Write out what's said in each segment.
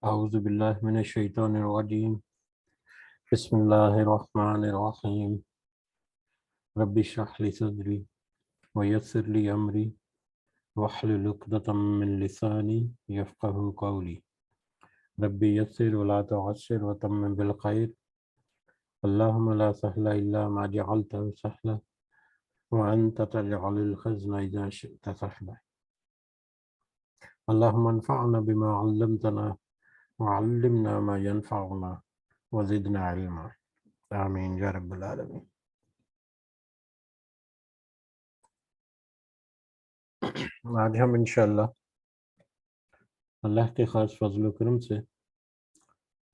اعوذ باللہ من الشیطان الرجیم بسم اللہ الرحمن الرحیم رب اشرح لی صدری ویسر لی امری واحلل عقدۃ من لسانی یفقہوا قولی رب یسر ولا تعسر وتمم بالخیر اللہم لا سہل الا ما جعلتہ سہلا وانت تجعل الحزن اذا شئت سہلا اللہم انفعنا بما علمتنا وعلمنا ما ينفعنا وزدنا علما آمین یا رب العالمین۔ آج ہم انشاءاللہ اللہ کے خاص فضل و کرم سے،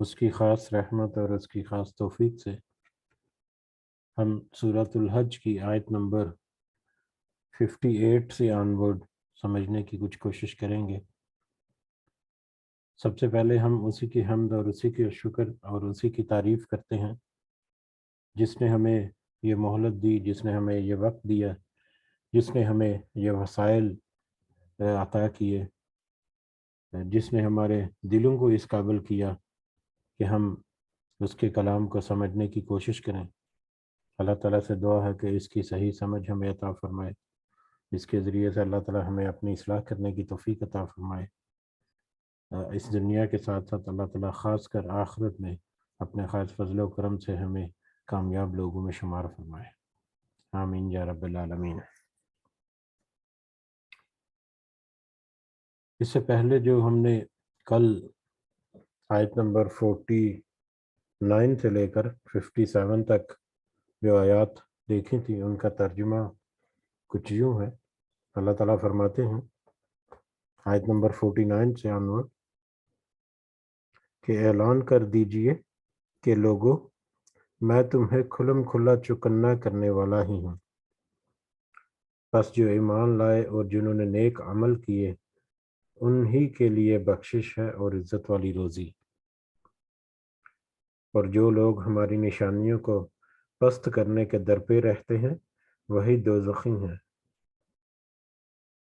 اس کی خاص رحمت اور اس کی خاص توفیق سے ہم سورۃ الحج کی آیت نمبر 58 سے آنورڈ سمجھنے کی کچھ کوشش کریں گے۔ سب سے پہلے ہم اسی کی حمد اور اسی کے شکر اور اسی کی تعریف کرتے ہیں جس نے ہمیں یہ مہلت دی، جس نے ہمیں یہ وقت دیا، جس نے ہمیں یہ وسائل عطا کیے، جس نے ہمارے دلوں کو اس قابل کیا کہ ہم اس کے کلام کو سمجھنے کی کوشش کریں۔ اللہ تعالیٰ سے دعا ہے کہ اس کی صحیح سمجھ ہمیں عطا فرمائے، اس کے ذریعے سے اللہ تعالیٰ ہمیں اپنی اصلاح کرنے کی توفیق عطا فرمائے، اس دنیا کے ساتھ ساتھ اللہ تعالیٰ خاص کر آخرت میں اپنے خاص فضل و کرم سے ہمیں کامیاب لوگوں میں شمار فرمائے، آمین یا رب العالمین۔ اس سے پہلے جو ہم نے کل آیت نمبر 49 سے لے کر 57 تک جو آیات دیکھی تھی، ان کا ترجمہ کچھ یوں ہے۔ اللہ تعالیٰ فرماتے ہیں آیت نمبر 49 سے آنور کہ اعلان کر دیجئے کہ لوگو، میں تمہیں کھلم کھلا چوکنا کرنے والا ہی ہوں، پس جو ایمان لائے اور جنہوں نے نیک عمل کیے انہی کے لیے بخشش ہے اور عزت والی روزی، اور جو لوگ ہماری نشانیوں کو پست کرنے کے در پہ رہتے ہیں وہی دوزخی ہیں۔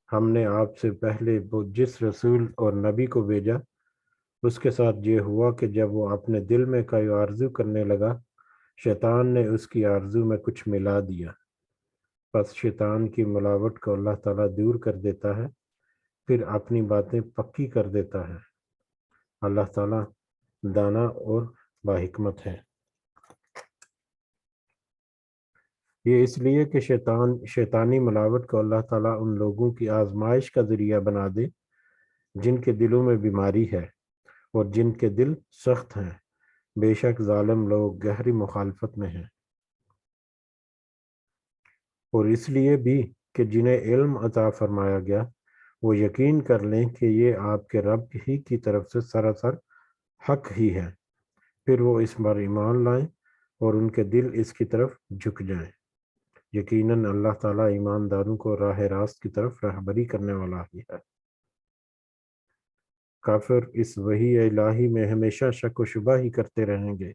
ہم نے آپ سے پہلے وہ جس رسول اور نبی کو بھیجا اس کے ساتھ یہ ہوا کہ جب وہ اپنے دل میں کوئی آرزو کرنے لگا، شیطان نے اس کی آرزو میں کچھ ملا دیا، پس شیطان کی ملاوٹ کو اللہ تعالیٰ دور کر دیتا ہے، پھر اپنی باتیں پکی کر دیتا ہے۔ اللہ تعالیٰ دانا اور باحکمت ہے۔ یہ اس لیے کہ شیطانی ملاوٹ کو اللہ تعالیٰ ان لوگوں کی آزمائش کا ذریعہ بنا دے جن کے دلوں میں بیماری ہے اور جن کے دل سخت ہیں، بے شک ظالم لوگ گہری مخالفت میں ہیں۔ اور اس لیے بھی کہ جنہیں علم عطا فرمایا گیا وہ یقین کر لیں کہ یہ آپ کے رب ہی کی طرف سے سراسر حق ہی ہے، پھر وہ اس پر ایمان لائیں اور ان کے دل اس کی طرف جھک جائیں۔ یقیناً اللہ تعالیٰ ایمانداروں کو راہ راست کی طرف رہبری کرنے والا ہی ہے۔ کافر اس وحی الہی میں ہمیشہ شک و شبہ ہی کرتے رہیں گے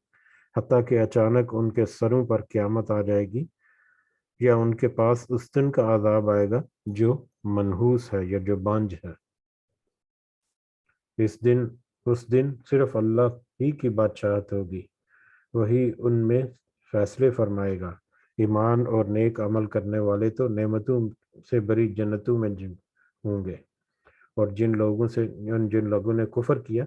حتیٰ کہ اچانک ان کے سروں پر قیامت آ جائے گی، یا ان کے پاس اس دن کا عذاب آئے گا جو منحوس ہے یا جو بانجھ ہے۔ اس دن صرف اللہ ہی کی بادشاہت ہوگی، وہی ان میں فیصلے فرمائے گا۔ ایمان اور نیک عمل کرنے والے تو نعمتوں سے بری جنتوں میں ہوں گے، اور جن لوگوں نے کفر کیا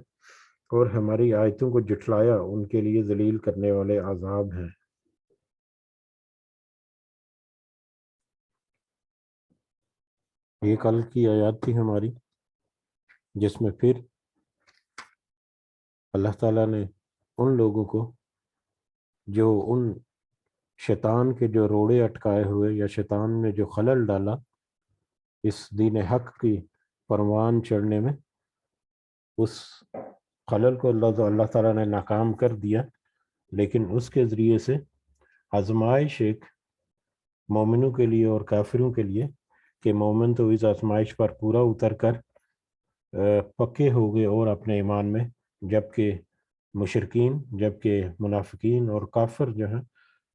اور ہماری آیتوں کو جھٹلایا ان کے لیے ذلیل کرنے والے عذاب ہیں۔ یہ کل کی آیات تھی ہماری، جس میں پھر اللہ تعالیٰ نے ان لوگوں کو جو ان شیطان کے جو روڑے اٹکائے ہوئے یا شیطان نے جو خلل ڈالا اس دین حق کی پروان چڑھنے میں، اس خلل کو اللہ تعالیٰ نے ناکام کر دیا، لیکن اس کے ذریعے سے آزمائش ایک مومنوں کے لیے اور کافروں کے لیے کہ مومن تو اس آزمائش پر پورا اتر کر پکے ہو گئے اور اپنے ایمان میں، جبکہ مشرکین، جبکہ منافقین اور کافر جو ہیں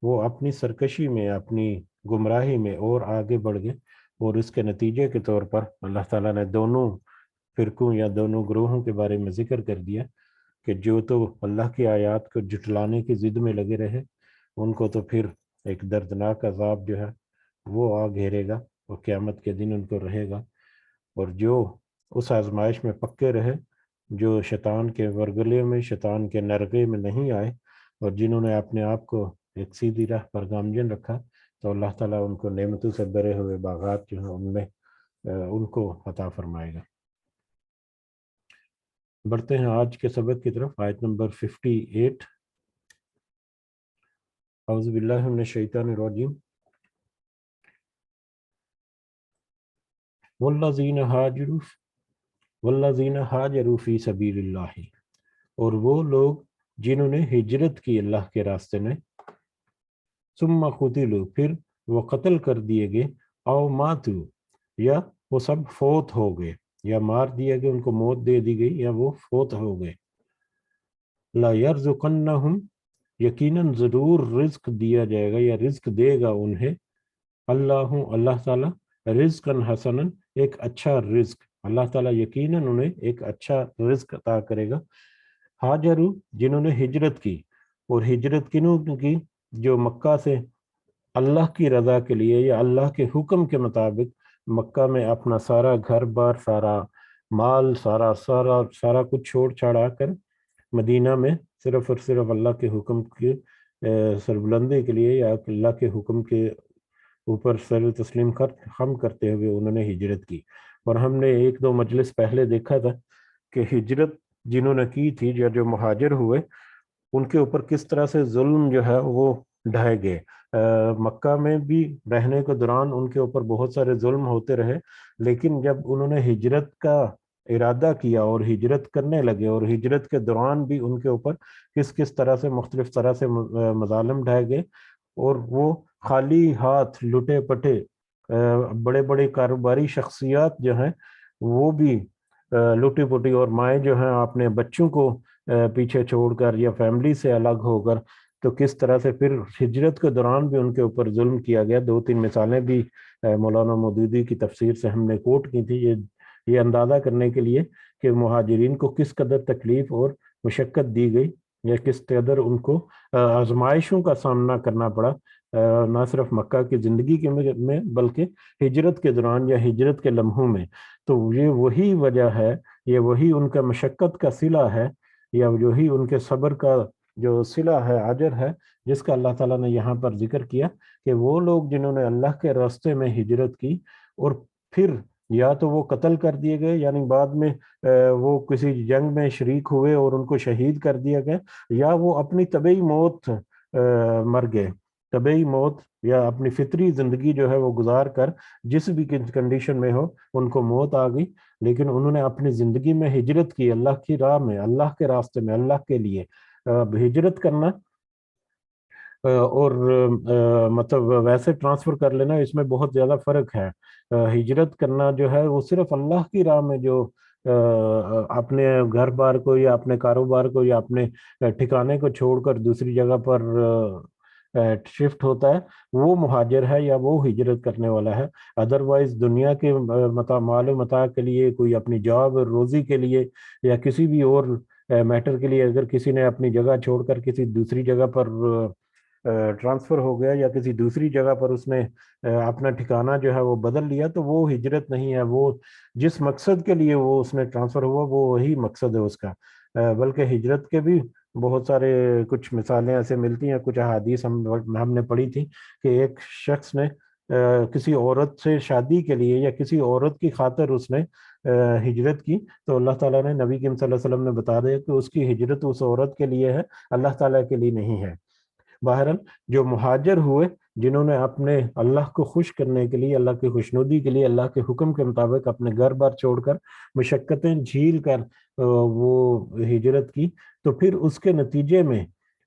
وہ اپنی سرکشی میں، اپنی گمراہی میں اور آگے بڑھ گئے، اور اس کے نتیجے کے طور پر اللہ تعالیٰ نے دونوں فرقوں یا دونوں گروہوں کے بارے میں ذکر کر دیا کہ جو تو اللہ کی آیات کو جھٹلانے کی ضد میں لگے رہے ان کو تو پھر ایک دردناک عذاب جو ہے وہ آ گھیرے گا، اور قیامت کے دن ان کو رہے گا۔ اور جو اس آزمائش میں پکے رہے، جو شیطان کے ورگلے میں، شیطان کے نرغے میں نہیں آئے، اور جنہوں نے اپنے آپ کو ایک سیدھی راہ پر گامزن رکھا، تو اللہ تعالیٰ ان کو نعمتوں سے بھرے ہوئے باغات جو ہیں ان میں ان کو عطا فرمائے گا۔ بڑھتے ہیں آج کے سبق کی طرف، آیت نمبر 58۔ اعوذ باللہ من الشیطان الرجیم۔ والذین ہاجروا فی سبیل اللہ، اور وہ لوگ جنہوں نے ہجرت کی اللہ کے راستے میں، ثم قتلوا، پھر وہ قتل کر دیے گئے، او ماتوا، یا وہ سب فوت ہو گئے، یا مار دیا گیا، ان کو موت دے دی گئی، یا وہ فوت ہو گئے، لا یرزقنہم، یقیناً ضرور رزق دیا جائے گا یا رزق دے گا انہیں، اللہ تعالیٰ رزقاً حسناً، ایک اچھا رزق، اللہ تعالیٰ یقیناً انہیں ایک اچھا رزق عطا کرے گا۔ ہاجروا، جنہوں نے ہجرت کی، اور ہجرت کنوں کی؟ جو مکہ سے اللہ کی رضا کے لیے یا اللہ کے حکم کے مطابق مکہ میں اپنا سارا گھر بار، سارا مال، سارا کچھ چھوڑ چھاڑا کر مدینہ میں صرف اور صرف اللہ کے حکم کی سربلندی کے لیے، یا اللہ کے حکم کے اوپر سر تسلیم خم کرتے ہوئے انہوں نے ہجرت کی۔ اور ہم نے ایک دو مجلس پہلے دیکھا تھا کہ ہجرت جنہوں نے کی تھی یا جو مہاجر ہوئے، ان کے اوپر کس طرح سے ظلم جو ہے وہ ڈھائے گئے۔ مکہ میں بھی رہنے کے دوران ان کے اوپر بہت سارے ظلم ہوتے رہے، لیکن جب انہوں نے ہجرت کا ارادہ کیا اور ہجرت کرنے لگے، اور ہجرت کے دوران بھی ان کے اوپر کس طرح سے مختلف طرح سے مظالم ڈھائے گئے، اور وہ خالی ہاتھ لٹے پٹے بڑے بڑے کاروباری شخصیات جو ہیں وہ بھی لٹی پٹی، اور مائیں جو ہیں اپنے بچوں کو پیچھے چھوڑ کر یا فیملی سے الگ ہو کر، تو کس طرح سے پھر ہجرت کے دوران بھی ان کے اوپر ظلم کیا گیا۔ دو تین مثالیں بھی مولانا مودودی کی تفسیر سے ہم نے کوٹ کی تھی، یہ اندازہ کرنے کے لیے کہ مہاجرین کو کس قدر تکلیف اور مشقت دی گئی، یا کس قدر ان کو آزمائشوں کا سامنا کرنا پڑا، نہ صرف مکہ کی زندگی میں بلکہ ہجرت کے دوران یا ہجرت کے لمحوں میں۔ تو یہ وہی وجہ ہے، یہ وہی ان کا مشقت کا صلہ ہے، یا وہی ان کے صبر کا جو صلہ ہے، اجر ہے، جس کا اللہ تعالیٰ نے یہاں پر ذکر کیا کہ وہ لوگ جنہوں نے اللہ کے راستے میں ہجرت کی، اور پھر یا تو وہ قتل کر دیے گئے، یعنی بعد میں وہ کسی جنگ میں شریک ہوئے اور ان کو شہید کر دیا گیا، یا وہ اپنی طبعی موت مر گئے، طبعی موت یا اپنی فطری زندگی جو ہے وہ گزار کر جس بھی کنڈیشن میں ہو ان کو موت آ گئی، لیکن انہوں نے اپنی زندگی میں ہجرت کی، اللہ کی راہ میں، اللہ کے راستے میں، اللہ کے لیے ہجرت کرنا، اور مطلب ویسے ٹرانسفر کر لینا، اس میں بہت زیادہ فرق ہے۔ ہجرت کرنا جو ہے وہ صرف اللہ کی راہ میں، جو اپنے گھر بار کو یا اپنے کاروبار کو یا اپنے ٹھکانے کو چھوڑ کر دوسری جگہ پر شفٹ ہوتا ہے، وہ مہاجر ہے یا وہ ہجرت کرنے والا ہے۔ ادروائز دنیا کے مال و متاع کے لیے، کوئی اپنی جاب اور روزی کے لیے، یا کسی بھی اور میٹر کے لیے اگر کسی نے اپنی جگہ چھوڑ کر کسی دوسری جگہ پر ٹرانسفر ہو گیا، یا کسی دوسری جگہ پر اس نے اپنا ٹھکانہ جو ہے وہ بدل لیا، تو وہ ہجرت نہیں ہے، وہ جس مقصد کے لیے وہ اس میں ٹرانسفر ہوا وہ وہی مقصد ہے اس کا۔ بلکہ ہجرت کے بھی بہت سارے کچھ مثالیں ایسے ملتی ہیں، کچھ احادیث ہم نے پڑھی تھی کہ ایک شخص نے کسی عورت سے شادی کے لیے یا کسی عورت کی خاطر اس نے ہجرت کی، تو اللہ تعالیٰ نے، نبی کریم صلی اللہ علیہ وسلم نے بتا دیا کہ اس کی ہجرت اس عورت کے لیے ہے، اللہ تعالیٰ کے لیے نہیں ہے۔ بہرحال جو مہاجر ہوئے، جنہوں نے اپنے اللہ کو خوش کرنے کے لیے، اللہ کی خوشنودی کے لیے، اللہ کے حکم کے مطابق اپنے گھر بار چھوڑ کر، مشقتیں جھیل کر وہ ہجرت کی، تو پھر اس کے نتیجے میں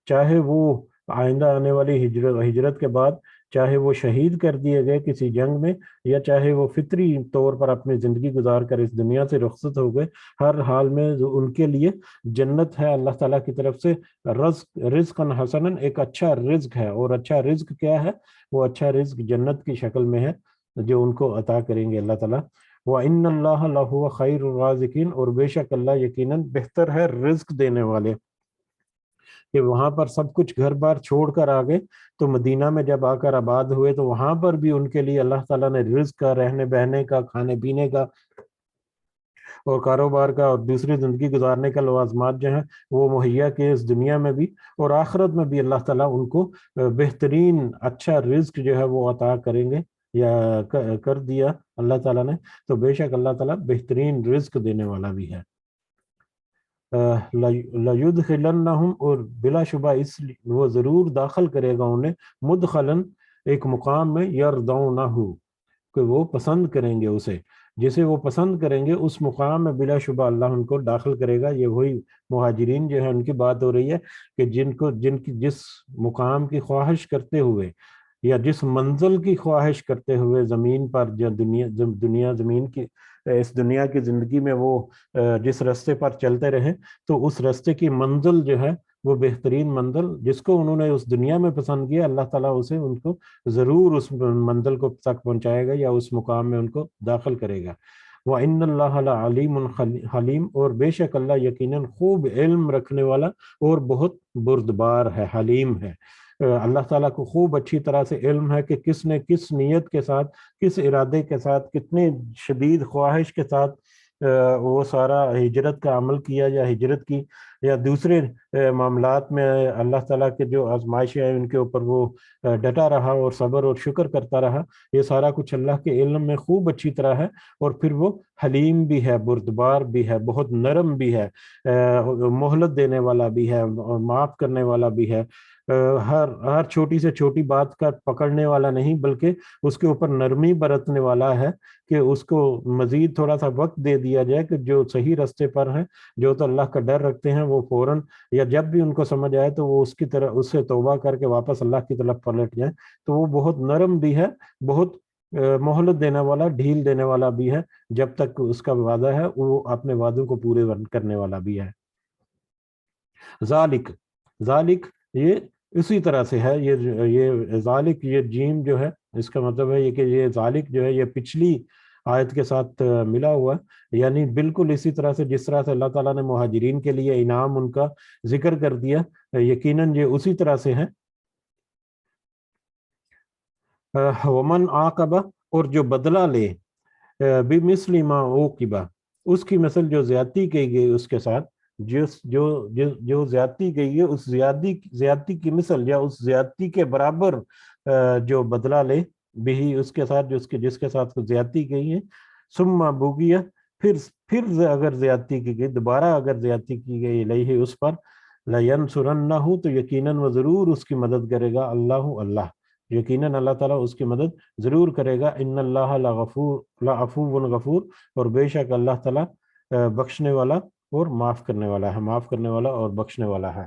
چاہے وہ آئندہ آنے والی ہجرت کے بعد چاہے وہ شہید کر دیے گئے کسی جنگ میں، یا چاہے وہ فطری طور پر اپنی زندگی گزار کر اس دنیا سے رخصت ہو گئے، ہر حال میں ان کے لیے جنت ہے اللہ تعالیٰ کی طرف سے، رزقاً حسناً، ایک اچھا رزق ہے۔ اور اچھا رزق کیا ہے؟ وہ اچھا رزق جنت کی شکل میں ہے، جو ان کو عطا کریں گے اللہ تعالیٰ. وَإِنَّ اللَّهَ لَهُوَ خَيْرُ الرَّازِقِينَ، اور بے شک اللہ یقیناً بہتر ہے رزق دینے والے. کہ وہاں پر سب کچھ گھر بار چھوڑ کر آ گئے تو مدینہ میں جب آ کر آباد ہوئے تو وہاں پر بھی ان کے لیے اللہ تعالیٰ نے رزق کا، رہنے بہنے کا، کھانے پینے کا اور کاروبار کا اور دوسری زندگی گزارنے کا لوازمات جو ہیں وہ مہیا کیے اس دنیا میں بھی، اور آخرت میں بھی اللہ تعالیٰ ان کو بہترین اچھا رزق جو ہے وہ عطا کریں گے یا کر دیا اللہ تعالیٰ نے. تو بے شک اللہ تعالیٰ بہترین رزق دینے والا بھی ہے. لَيُدْخِلَنَّهُمْ، اور بلا شبہ اس وہ ضرور داخل کرے گا انہیں، مدخلاً ایک مقام میں، یرضونہ کہ وہ پسند کریں گے اسے، جسے وہ پسند کریں گے اس مقام میں بلا شبہ اللہ ان کو داخل کرے گا. یہ وہی مہاجرین جو ہے ان کی بات ہو رہی ہے کہ جن کی جس مقام کی خواہش کرتے ہوئے یا جس منزل کی خواہش کرتے ہوئے زمین پر، جو دنیا زمین کی اس دنیا کی زندگی میں وہ جس راستے پر چلتے رہے، تو اس راستے کی منزل جو ہے وہ بہترین منزل جس کو انہوں نے اس دنیا میں پسند کیا، اللہ تعالیٰ اسے ان کو ضرور اس منزل کو تک پہنچائے گا یا اس مقام میں ان کو داخل کرے گا. وَإِنَّ اللَّهَ لَعَلِيمٌ حلیم، اور بے شک اللہ یقیناً خوب علم رکھنے والا اور بہت بردبار ہے، حلیم ہے. اللہ تعالیٰ کو خوب اچھی طرح سے علم ہے کہ کس نے کس نیت کے ساتھ، کس ارادے کے ساتھ، کتنے شدید خواہش کے ساتھ وہ سارا ہجرت کا عمل کیا یا ہجرت کی یا دوسرے معاملات میں اللہ تعالیٰ کے جو آزمائشیں ہیں ان کے اوپر وہ ڈٹا رہا اور صبر اور شکر کرتا رہا. یہ سارا کچھ اللہ کے علم میں خوب اچھی طرح ہے. اور پھر وہ حلیم بھی ہے، بردبار بھی ہے، بہت نرم بھی ہے، مہلت دینے والا بھی ہے، معاف کرنے والا بھی ہے. ہر چھوٹی سے چھوٹی بات کا پکڑنے والا نہیں، بلکہ اس کے اوپر نرمی برتنے والا ہے کہ اس کو مزید تھوڑا سا وقت دے دیا جائے کہ جو صحیح راستے پر ہیں، جو تو اللہ کا ڈر رکھتے ہیں، وہ فوراً یا جب بھی ان کو سمجھ آئے تو وہ اس کی طرح اس سے توبہ کر کے واپس اللہ کی طرف پلٹ جائیں. تو وہ بہت نرم بھی ہے، بہت مہلت دینے والا، ڈھیل دینے والا بھی ہے. جب تک اس کا وعدہ ہے وہ اپنے وعدوں کو پورے کرنے والا بھی ہے. ذالک یہ اسی طرح سے ہے. یہ ذالک، یہ جیم جو ہے اس کا مطلب ہے یہ کہ یہ ذالک جو ہے یہ پچھلی آیت کے ساتھ ملا ہوا ہے، یعنی بالکل اسی طرح سے جس طرح سے اللہ تعالیٰ نے مہاجرین کے لیے انعام ان کا ذکر کر دیا، یقیناً یہ اسی طرح سے ہے. ومن عاقب، اور جو بدلہ لے، بمثل ما عوقب، اس کی مثل جو زیادتی کی گئی اس کے ساتھ، جو زیادتی گئی ہے اس زیادتی کی مثل یا اس زیادتی کے برابر جو بدلہ لے، بھی اس کے ساتھ جس کے ساتھ زیادتی گئی ہے. ثم بغیہ، پھر اگر زیادتی کی گئی، دوبارہ اگر زیادتی کی گئی علیہ اس پر، لینصرنہ، تو یقیناً وہ ضرور اس کی مدد کرے گا اللہ، یقیناً اللہ تعالیٰ اس کی مدد ضرور کرے گا. ان اللہ لعفو غفور، اور بے شک اللہ تعالیٰ بخشنے والا اور معاف کرنے والا ہے، معاف کرنے والا اور بخشنے والا ہے.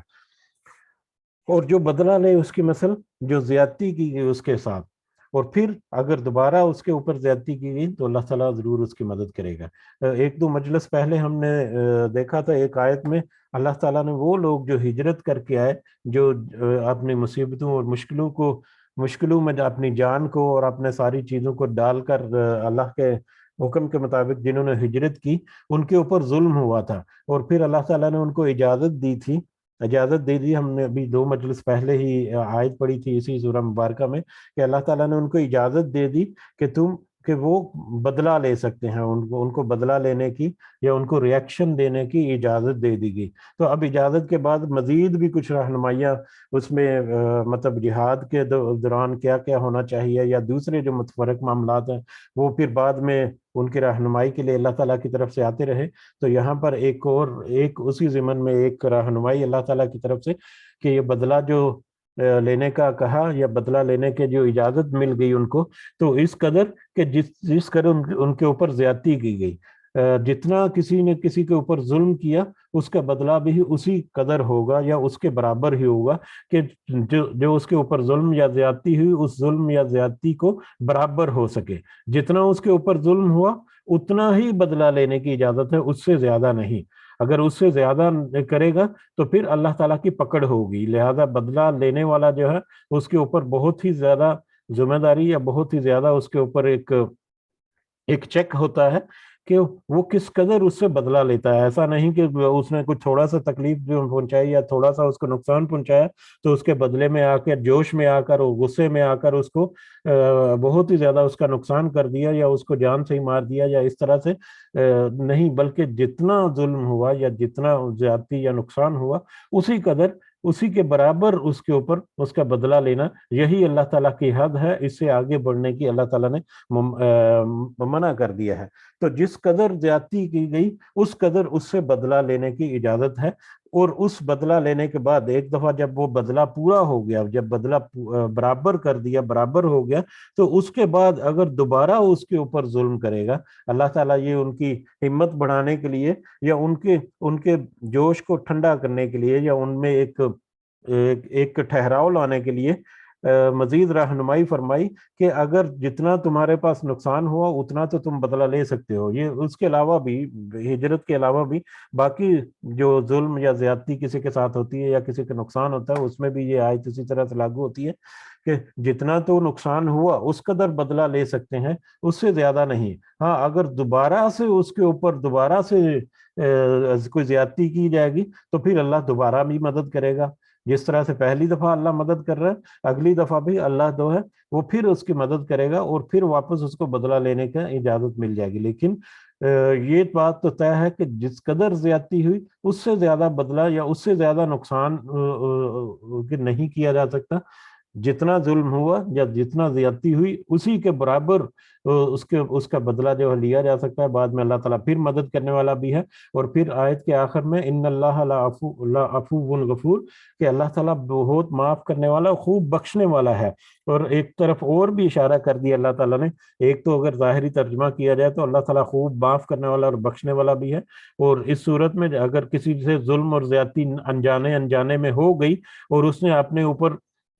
اور جو بدلہ لے اس کی مثل جو زیادتی کی گئی اس کے ساتھ، اور پھر اگر دوبارہ اس کے اوپر زیادتی کی گئی تو اللہ تعالیٰ ضرور اس کی مدد کرے گا. ایک دو مجلس پہلے ہم نے دیکھا تھا ایک آیت میں اللہ تعالیٰ نے وہ لوگ جو ہجرت کر کے آئے، جو اپنی مصیبتوں اور مشکلوں میں اپنی جان کو اور اپنے ساری چیزوں کو ڈال کر اللہ کے حکم کے مطابق جنہوں نے ہجرت کی، ان کے اوپر ظلم ہوا تھا، اور پھر اللہ تعالیٰ نے ان کو اجازت دے دی. ہم نے ابھی 2 مجلس پہلے ہی آیت پڑھی تھی اسی سورہ مبارکہ میں کہ اللہ تعالیٰ نے ان کو اجازت دے دی کہ وہ بدلہ لے سکتے ہیں، ان کو بدلہ لینے کی یا ان کو ریاکشن دینے کی اجازت دے دی گئی. تو اب اجازت کے بعد مزید بھی کچھ رہنمائیاں اس میں مطلب جہاد کے دوران کیا کیا ہونا چاہیے یا دوسرے جو متفرق معاملات ہیں وہ پھر بعد میں ان کی رہنمائی کے لیے اللہ تعالیٰ کی طرف سے آتے رہے. تو یہاں پر ایک اسی ضمن میں ایک رہنمائی اللہ تعالیٰ کی طرف سے کہ یہ بدلہ جو لینے کا کہا یا بدلہ لینے کے جو اجازت مل گئی ان کو، تو اس قدر کہ جس قدر ان کے اوپر زیادتی کی گئی، جتنا کسی نے کسی کے اوپر ظلم کیا اس کا بدلہ بھی اسی قدر ہوگا یا اس کے برابر ہی ہوگا کہ جو اس کے اوپر ظلم یا زیادتی ہوئی اس ظلم یا زیادتی کو برابر ہو سکے. جتنا اس کے اوپر ظلم ہوا اتنا ہی بدلہ لینے کی اجازت ہے، اس سے زیادہ نہیں. اگر اس سے زیادہ کرے گا تو پھر اللہ تعالیٰ کی پکڑ ہوگی. لہذا بدلہ لینے والا جو ہے اس کے اوپر بہت ہی زیادہ ذمہ داری یا بہت ہی زیادہ اس کے اوپر ایک چیک ہوتا ہے کہ وہ کس قدر اس سے بدلہ لیتا ہے. ایسا نہیں کہ اس نے کچھ تھوڑا سا تکلیف جو پہنچائی یا تھوڑا سا اس کو نقصان پہنچایا تو اس کے بدلے میں آ کر جوش میں آ کر غصے میں آ کر اس کو بہت ہی زیادہ اس کا نقصان کر دیا یا اس کو جان سے ہی مار دیا یا اس طرح سے نہیں، بلکہ جتنا ظلم ہوا یا جتنا زیادتی یا نقصان ہوا اسی کے برابر اس کے اوپر اس کا بدلہ لینا، یہی اللہ تعالیٰ کی حد ہے. اس سے آگے بڑھنے کی اللہ تعالیٰ نے منع کر دیا ہے. تو جس قدر زیادتی کی گئی اس قدر اس سے بدلہ لینے کی اجازت ہے. اور اس بدلہ لینے کے بعد ایک دفعہ جب وہ بدلہ پورا ہو گیا، جب بدلہ برابر کر دیا، برابر ہو گیا، تو اس کے بعد اگر دوبارہ اس کے اوپر ظلم کرے گا، اللہ تعالیٰ یہ ان کی ہمت بڑھانے کے لیے یا ان کے جوش کو ٹھنڈا کرنے کے لیے یا ان میں ایک ٹھہراؤ لانے کے لیے مزید رہنمائی فرمائی کہ اگر جتنا تمہارے پاس نقصان ہوا اتنا تو تم بدلہ لے سکتے ہو. یہ اس کے علاوہ بھی، ہجرت کے علاوہ بھی باقی جو ظلم یا زیادتی کسی کے ساتھ ہوتی ہے یا کسی کا نقصان ہوتا ہے اس میں بھی یہ آیت اسی طرح سے لاگو ہوتی ہے کہ جتنا تو نقصان ہوا اس قدر بدلہ لے سکتے ہیں، اس سے زیادہ نہیں. ہاں اگر دوبارہ سے اس کے اوپر دوبارہ سے کوئی زیادتی کی جائے گی تو پھر اللہ دوبارہ بھی مدد کرے گا. جس طرح سے پہلی دفعہ اللہ مدد کر رہا ہے، اگلی دفعہ بھی اللہ جو ہے وہ پھر اس کی مدد کرے گا اور پھر واپس اس کو بدلہ لینے کا اجازت مل جائے گی. لیکن یہ بات تو طے ہے کہ جس قدر زیادتی ہوئی اس سے زیادہ بدلہ یا اس سے زیادہ نقصان نہیں کیا جا سکتا. جتنا ظلم ہوا یا جتنا زیادتی ہوئی اسی کے برابر اس کا بدلہ جو ہے لیا جا سکتا ہے. بعد میں اللہ تعالیٰ پھر مدد کرنے والا بھی ہے. اور پھر آیت کے آخر میں ان اللہ لعفو غفور، کہ اللہ تعالیٰ بہت معاف کرنے والا، خوب بخشنے والا ہے. اور ایک طرف اور بھی اشارہ کر دیا اللہ تعالیٰ نے، ایک تو اگر ظاہری ترجمہ کیا جائے تو اللہ تعالیٰ خوب معاف کرنے والا اور بخشنے والا بھی ہے. اور اس صورت میں اگر کسی سے ظلم اور زیادتی انجانے میں ہو گئی اور اس نے اپنے اوپر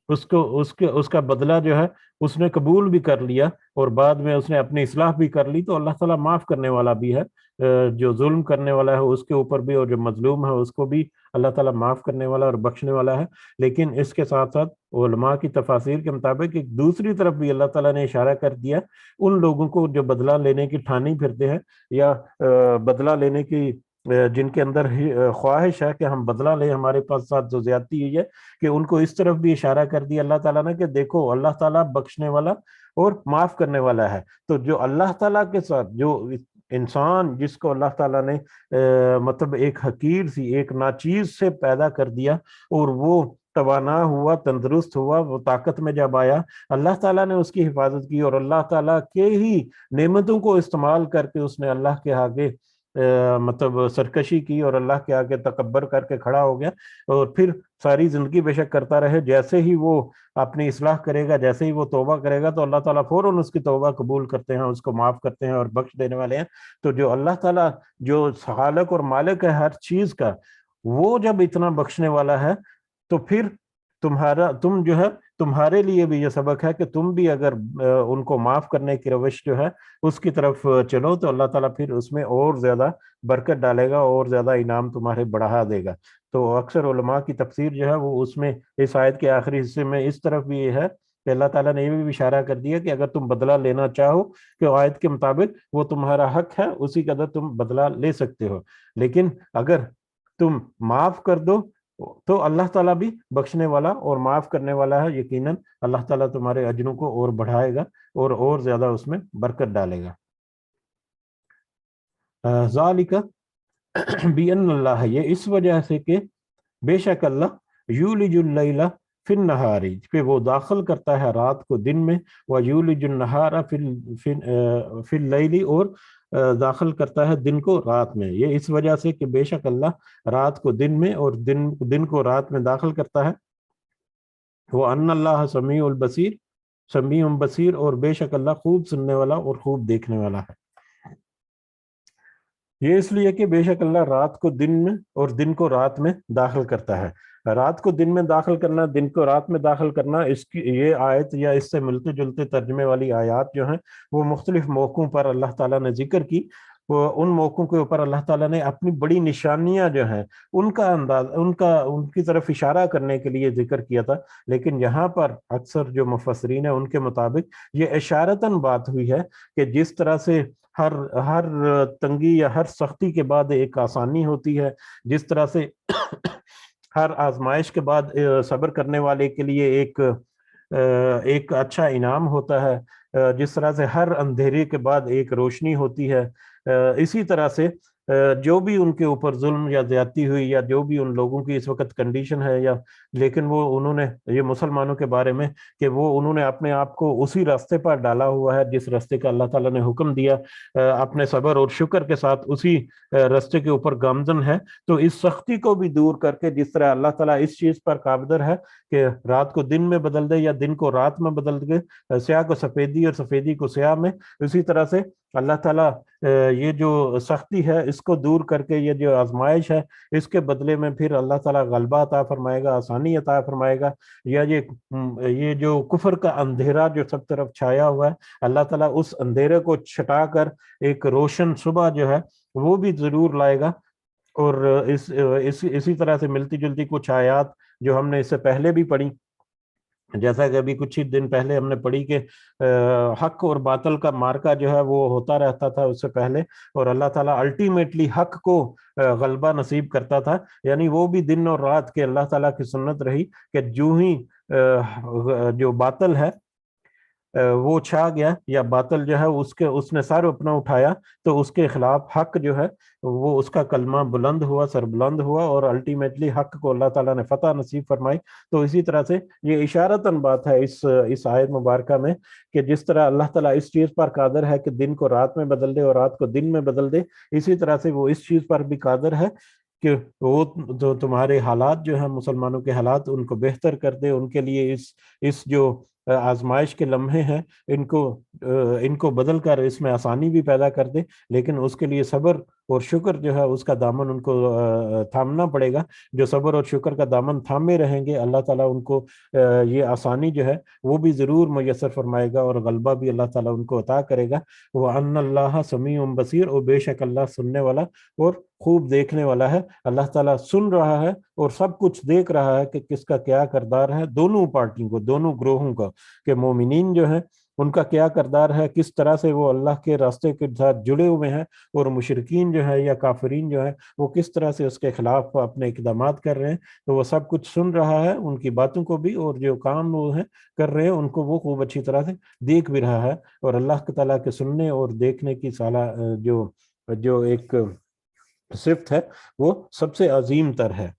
اس کا بدلہ جو ہے اس نے قبول بھی کر لیا اور بعد میں اس نے اپنی اصلاح بھی کر لی، تو اللہ تعالیٰ معاف کرنے والا بھی ہے. جو ظلم کرنے والا ہے اس کے اوپر بھی اور جو مظلوم ہے اس کو بھی اللہ تعالیٰ معاف کرنے والا اور بخشنے والا ہے. لیکن اس کے ساتھ ساتھ علماء کی تفاسیر کے مطابق ایک دوسری طرف بھی اللہ تعالیٰ نے اشارہ کر دیا ان لوگوں کو جو بدلہ لینے کی ٹھانی پھرتے ہیں یا بدلہ لینے کی جن کے اندر خواہش ہے کہ ہم بدلہ لیں، ہمارے پاس ساتھ جو زیادتی ہوئی ہے، کہ ان کو اس طرف بھی اشارہ کر دیا اللہ تعالیٰ نے کہ دیکھو اللہ تعالیٰ بخشنے والا اور معاف کرنے والا ہے. تو جو اللہ تعالیٰ کے ساتھ جو انسان جس کو اللہ تعالیٰ نے مطلب ایک حقیر سی ایک ناچیز سے پیدا کر دیا اور وہ توانا ہوا، تندرست ہوا، وہ طاقت میں جب آیا اللہ تعالیٰ نے اس کی حفاظت کی اور اللہ تعالیٰ کے ہی نعمتوں کو استعمال کر کے اس نے اللہ کے آگے مطلب سرکشی کی اور اللہ کے آگے تکبر کر کے کھڑا ہو گیا. اور پھر ساری زندگی بے شک کرتا رہے، جیسے ہی وہ اپنی اصلاح کرے گا، جیسے ہی وہ توبہ کرے گا تو اللہ تعالیٰ فوراً اس کی توبہ قبول کرتے ہیں، اس کو معاف کرتے ہیں اور بخش دینے والے ہیں. تو جو اللہ تعالیٰ جو خالق اور مالک ہے ہر چیز کا، وہ جب اتنا بخشنے والا ہے تو پھر تم جو ہے تمہارے لیے بھی یہ سبق ہے کہ تم بھی اگر ان کو معاف کرنے کی روش جو ہے اس کی طرف چلو تو اللہ تعالیٰ پھر اس میں اور زیادہ برکت ڈالے گا اور زیادہ انعام تمہارے بڑھا دے گا. تو اکثر علماء کی تفسیر جو ہے وہ اس میں اس آیت کے آخری حصے میں اس طرف بھی یہ ہے کہ اللہ تعالیٰ نے یہ بھی اشارہ کر دیا کہ اگر تم بدلہ لینا چاہو کہ آیت کے مطابق وہ تمہارا حق ہے، اسی قدر تم بدلہ لے سکتے ہو، لیکن اگر تم معاف کر دو تو اللہ تعالیٰ بھی بخشنے والا اور معاف کرنے والا ہے. یقیناً اللہ تعالیٰ تمہارے اجروں کو اور بڑھائے گا اور زیادہ اس میں برکت ڈالے گا. ذالک بِأَنَّ اللہ، یہ اس وجہ سے کہ بے شک اللہ یولج اللیل فی النہار، کہ وہ داخل کرتا ہے رات کو دن میں، ویولج النہار فی اللیل، اور داخل کرتا ہے دن کو رات میں. یہ اس وجہ سے کہ بے شک اللہ رات کو دن میں اور دن کو رات میں داخل کرتا ہے. وَأَنَّ اللَّهَ سَمِيعٌ الْبَصِيرٌ، سمیع بصیر، اور بے شک اللہ خوب سننے والا اور خوب دیکھنے والا ہے. یہ اس لیے کہ بے شک اللہ رات کو دن میں اور دن کو رات میں داخل کرتا ہے. رات کو دن میں داخل کرنا، دن کو رات میں داخل کرنا، اس کی یہ آیت یا اس سے ملتے جلتے ترجمے والی آیات جو ہیں وہ مختلف موقعوں پر اللہ تعالیٰ نے ذکر کی. ان موقعوں کے اوپر اللہ تعالیٰ نے اپنی بڑی نشانیاں جو ہیں ان کا انداز ان کی طرف اشارہ کرنے کے لیے ذکر کیا تھا، لیکن یہاں پر اکثر جو مفسرین ہیں ان کے مطابق یہ اشارتاً بات ہوئی ہے کہ جس طرح سے ہر تنگی یا ہر سختی کے بعد ایک آسانی ہوتی ہے، جس طرح سے ہر آزمائش کے بعد صبر کرنے والے کے لیے ایک اچھا انعام ہوتا ہے، جس طرح سے ہر اندھیرے کے بعد ایک روشنی ہوتی ہے، اسی طرح سے جو بھی ان کے اوپر ظلم یا زیادتی ہوئی یا جو بھی ان لوگوں کی اس وقت کنڈیشن ہے، یا لیکن وہ انہوں نے یہ مسلمانوں کے بارے میں کہ وہ انہوں نے اپنے آپ کو اسی راستے پر ڈالا ہوا ہے جس راستے کا اللہ تعالیٰ نے حکم دیا، اپنے صبر اور شکر کے ساتھ اسی راستے کے اوپر گامزن ہے، تو اس سختی کو بھی دور کر کے جس طرح اللہ تعالیٰ اس چیز پر قادر ہے کہ رات کو دن میں بدل دے یا دن کو رات میں بدل دے، سیاہ کو سفیدی اور سفیدی کو سیاہ میں، اسی طرح سے اللہ تعالیٰ یہ جو سختی ہے اس کو دور کر کے یہ جو آزمائش ہے اس کے بدلے میں پھر اللہ تعالیٰ غلبہ عطا فرمائے گا، آسانی عطا فرمائے گا، یا یہ جو کفر کا اندھیرا جو سب طرف چھایا ہوا ہے اللہ تعالیٰ اس اندھیرے کو چھٹا کر ایک روشن صبح جو ہے وہ بھی ضرور لائے گا۔ اور اسی طرح سے ملتی جلتی کچھ آیات جو ہم نے اس سے پہلے بھی پڑھی، جیسا کہ ابھی کچھ ہی دن پہلے ہم نے پڑھی کہ حق اور باطل کا مارکا جو ہے وہ ہوتا رہتا تھا اس سے پہلے، اور اللہ تعالیٰ الٹیمیٹلی حق کو غلبہ نصیب کرتا تھا، یعنی وہ بھی دن اور رات کے اللہ تعالیٰ کی سنت رہی کہ جو ہی جو باطل ہے وہ چھا گیا یا باطل جو ہے اس نے سر اپنا اٹھایا تو اس کے خلاف حق جو ہے وہ اس کا کلمہ بلند ہوا، سر بلند ہوا، اور الٹیمیٹلی حق کو اللہ تعالیٰ نے فتح نصیب فرمائی۔ تو اسی طرح سے یہ اشارتاً بات ہے اس آیت مبارکہ میں کہ جس طرح اللہ تعالیٰ اس چیز پر قادر ہے کہ دن کو رات میں بدل دے اور رات کو دن میں بدل دے، اسی طرح سے وہ اس چیز پر بھی قادر ہے کہ وہ جو تمہارے حالات جو ہیں مسلمانوں کے حالات ان کو بہتر کر دے، ان کے لیے اس جو آزمائش کے لمحے ہیں ان کو بدل کر اس میں آسانی بھی پیدا کر دے، لیکن اس کے لیے صبر اور شکر جو ہے اس کا دامن ان کو تھامنا پڑے گا۔ جو صبر اور شکر کا دامن تھامے رہیں گے اللہ تعالیٰ ان کو یہ آسانی جو ہے وہ بھی ضرور میسر فرمائے گا، اور غلبہ بھی اللہ تعالیٰ ان کو عطا کرے گا۔ وَأَنَّ اللَّهَ سَمِيعٌ بَصِيرٌ، اور بے شک اللہ سننے والا اور خوب دیکھنے والا ہے۔ اللہ تعالیٰ سن رہا ہے اور سب کچھ دیکھ رہا ہے کہ کس کا کیا کردار ہے، دونوں پارٹیوں کو، دونوں گروہوں کا، کہ مومنین جو ہیں ان کا کیا کردار ہے، کس طرح سے وہ اللہ کے راستے کے ساتھ جڑے ہوئے ہیں، اور مشرکین جو ہے یا کافرین جو ہے وہ کس طرح سے اس کے خلاف اپنے اقدامات کر رہے ہیں، تو وہ سب کچھ سن رہا ہے، ان کی باتوں کو بھی، اور جو کام وہ ہیں کر رہے ہیں ان کو وہ خوب اچھی طرح سے دیکھ بھی رہا ہے۔ اور اللہ تعالیٰ کے سننے اور دیکھنے کی جو ایک صفت ہے وہ سب سے عظیم تر ہے۔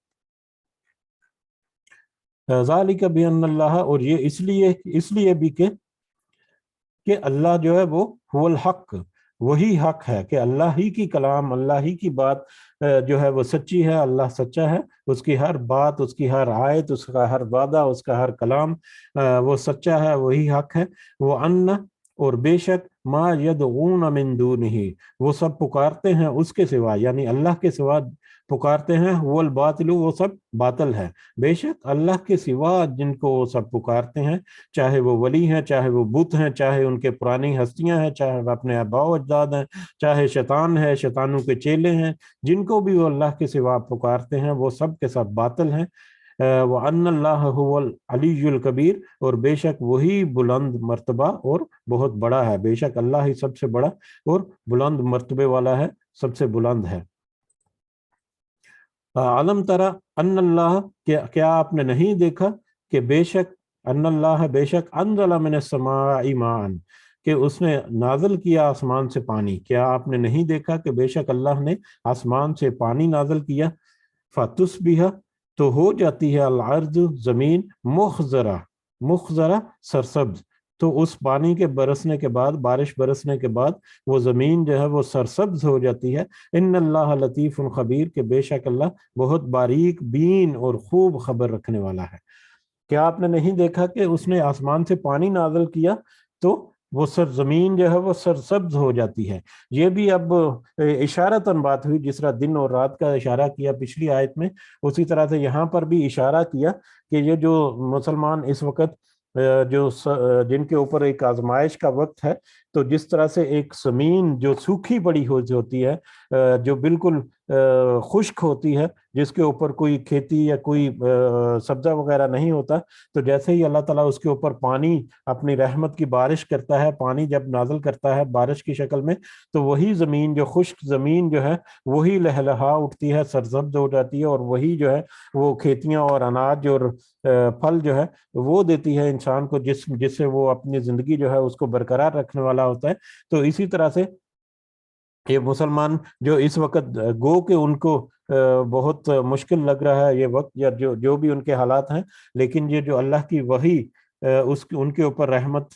ذالک بان اللہ، اور یہ اس لیے بھی کہ اللہ جو ہے وہ هو الحق، وہی حق ہے، کہ اللہ ہی کی کلام، اللہ ہی کی بات جو ہے وہ سچی ہے، اللہ سچا ہے، اس کی ہر بات، اس کی ہر آیت، اس کا ہر وعدہ، اس کا ہر کلام وہ سچا ہے، وہی حق ہے۔ وہ ان، اور بے شک ما یدعون من دونہ، وہ سب پکارتے ہیں اس کے سوا، یعنی اللہ کے سوا پکارتے ہیں، وہ الباطل، وہ سب باطل ہے، بے شک اللہ کے سوا جن کو وہ سب پکارتے ہیں، چاہے وہ ولی ہیں، چاہے وہ بت ہیں، چاہے ان کے پرانی ہستیاں ہیں، چاہے وہ اپنے آباء و اجداد ہیں، چاہے شیطان ہے، شیطانوں کے چیلے ہیں، جن کو بھی وہ اللہ کے سوا پکارتے ہیں وہ سب کے سب باطل ہیں۔ وَأَنَّ اللَّهَ هُوَ الْعَلِيُّ الْكَبِيرُ، اور بے شک وہی بلند مرتبہ اور بہت بڑا ہے، بے شک اللہ ہی سب سے بڑا اور بلند مرتبے والا ہے، سب سے بلند ہے۔ علم ترى ان اللہ، کیا آپ نے نہیں دیکھا کہ بے شک ان اللہ، بے شک انزل من السماء ماء، کہ اس نے نازل کیا آسمان سے پانی، کیا آپ نے نہیں دیکھا کہ بے شک اللہ نے آسمان سے پانی نازل کیا، فتصبح، تو ہو جاتی ہے الارض، زمین، مخضرہ سرسبز، تو اس پانی کے برسنے کے بعد، بارش برسنے کے بعد وہ زمین جو ہے وہ سرسبز ہو جاتی ہے۔ ان اللہ لطیف خبیر، کہ بے شک اللہ بہت باریک بین اور خوب خبر رکھنے والا ہے۔ کیا آپ نے نہیں دیکھا کہ اس نے آسمان سے پانی نازل کیا تو وہ زمین جو ہے وہ سرسبز ہو جاتی ہے۔ یہ بھی اب اشارتاً بات ہوئی، جس طرح دن اور رات کا اشارہ کیا پچھلی آیت میں، اسی طرح سے یہاں پر بھی اشارہ کیا کہ یہ جو مسلمان اس وقت جن کے اوپر ایک آزمائش کا وقت ہے، تو جس طرح سے ایک زمین جو سوکھی پڑی ہوتی ہے، جو بالکل خشک ہوتی ہے، جس کے اوپر کوئی کھیتی یا کوئی سبزہ وغیرہ نہیں ہوتا، تو جیسے ہی اللہ تعالیٰ اس کے اوپر پانی اپنی رحمت کی بارش کرتا ہے، پانی جب نازل کرتا ہے بارش کی شکل میں، تو وہی زمین، جو خشک زمین جو ہے، وہی لہلہا اٹھتی ہے، سرسبز ہو جاتی ہے، اور وہی جو ہے وہ کھیتیاں اور اناج اور پھل جو ہے وہ دیتی ہے انسان کو، جس سے وہ اپنی زندگی جو ہے اس کو برقرار رکھنے والا ہوتا ہے۔ تو اسی طرح سے یہ مسلمان جو اس وقت گو کہ ان کو بہت مشکل لگ رہا ہے یہ وقت، یا جو بھی ان کے حالات ہیں، لیکن یہ جو اللہ کی وحی ان کے اوپر رحمت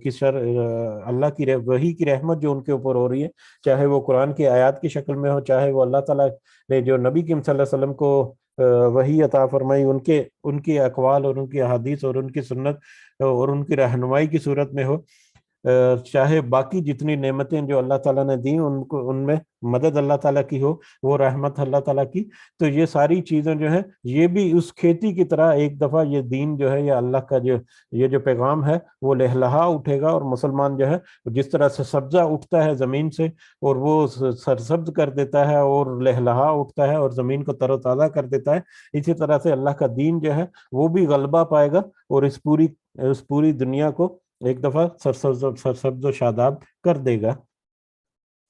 کی اللہ کی وحی کی رحمت جو ان کے اوپر ہو رہی ہے، چاہے وہ قرآن کی آیات کی شکل میں ہو، چاہے وہ اللہ تعالیٰ نے جو نبی کریم صلی اللہ علیہ وسلم کو وحی عطا فرمائی، ان کے اقوال اور ان کی احادیث اور ان کی سنت اور ان کی رہنمائی کی صورت میں ہو، چاہے باقی جتنی نعمتیں جو اللہ تعالیٰ نے دیں ان میں مدد اللہ تعالیٰ کی ہو، وہ رحمت اللہ تعالیٰ کی، تو یہ ساری چیزیں جو ہیں یہ بھی اس کھیتی کی طرح ایک دفعہ یہ دین جو ہے یا اللہ کا یہ جو پیغام ہے وہ لہلہا اٹھے گا، اور مسلمان جو ہے جس طرح سے سبزہ اٹھتا ہے زمین سے اور وہ سرسبز کر دیتا ہے اور لہلہا اٹھتا ہے اور زمین کو تر و تازہ کر دیتا ہے، اسی طرح سے اللہ کا دین جو ہے وہ بھی غلبہ پائے گا اور اس پوری دنیا کو ایک دفعہ سرسبز و شاداب کر دے گا۔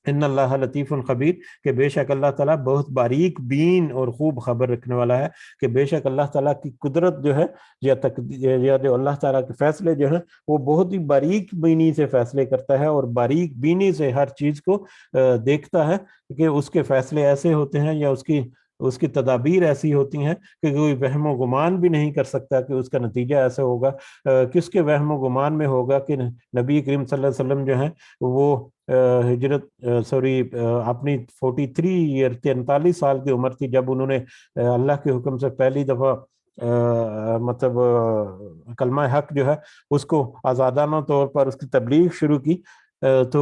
ان اللہ لطیف خبیر، کہ بے شک اللہ تعالیٰ بہت باریک بین اور خوب خبر رکھنے والا ہے، کہ بے شک اللہ تعالیٰ کی قدرت جو ہے یا جو اللہ تعالیٰ کے فیصلے جو ہیں وہ بہت ہی باریک بینی سے فیصلے کرتا ہے، اور باریک بینی سے ہر چیز کو دیکھتا ہے، کہ اس کے فیصلے ایسے ہوتے ہیں یا اس کی تدابیر ایسی ہوتی ہیں کہ کوئی وہم و گمان بھی نہیں کر سکتا کہ اس کا نتیجہ ایسا ہوگا۔ کس کے وہم و گمان میں ہوگا کہ نبی کریم صلی اللہ علیہ وسلم جو ہیں وہ ہجرت اپنی 43 سال کی عمر تھی جب انہوں نے اللہ کے حکم سے پہلی دفعہ مطلب کلمہ حق جو ہے اس کو آزادانہ طور پر اس کی تبلیغ شروع کی، تو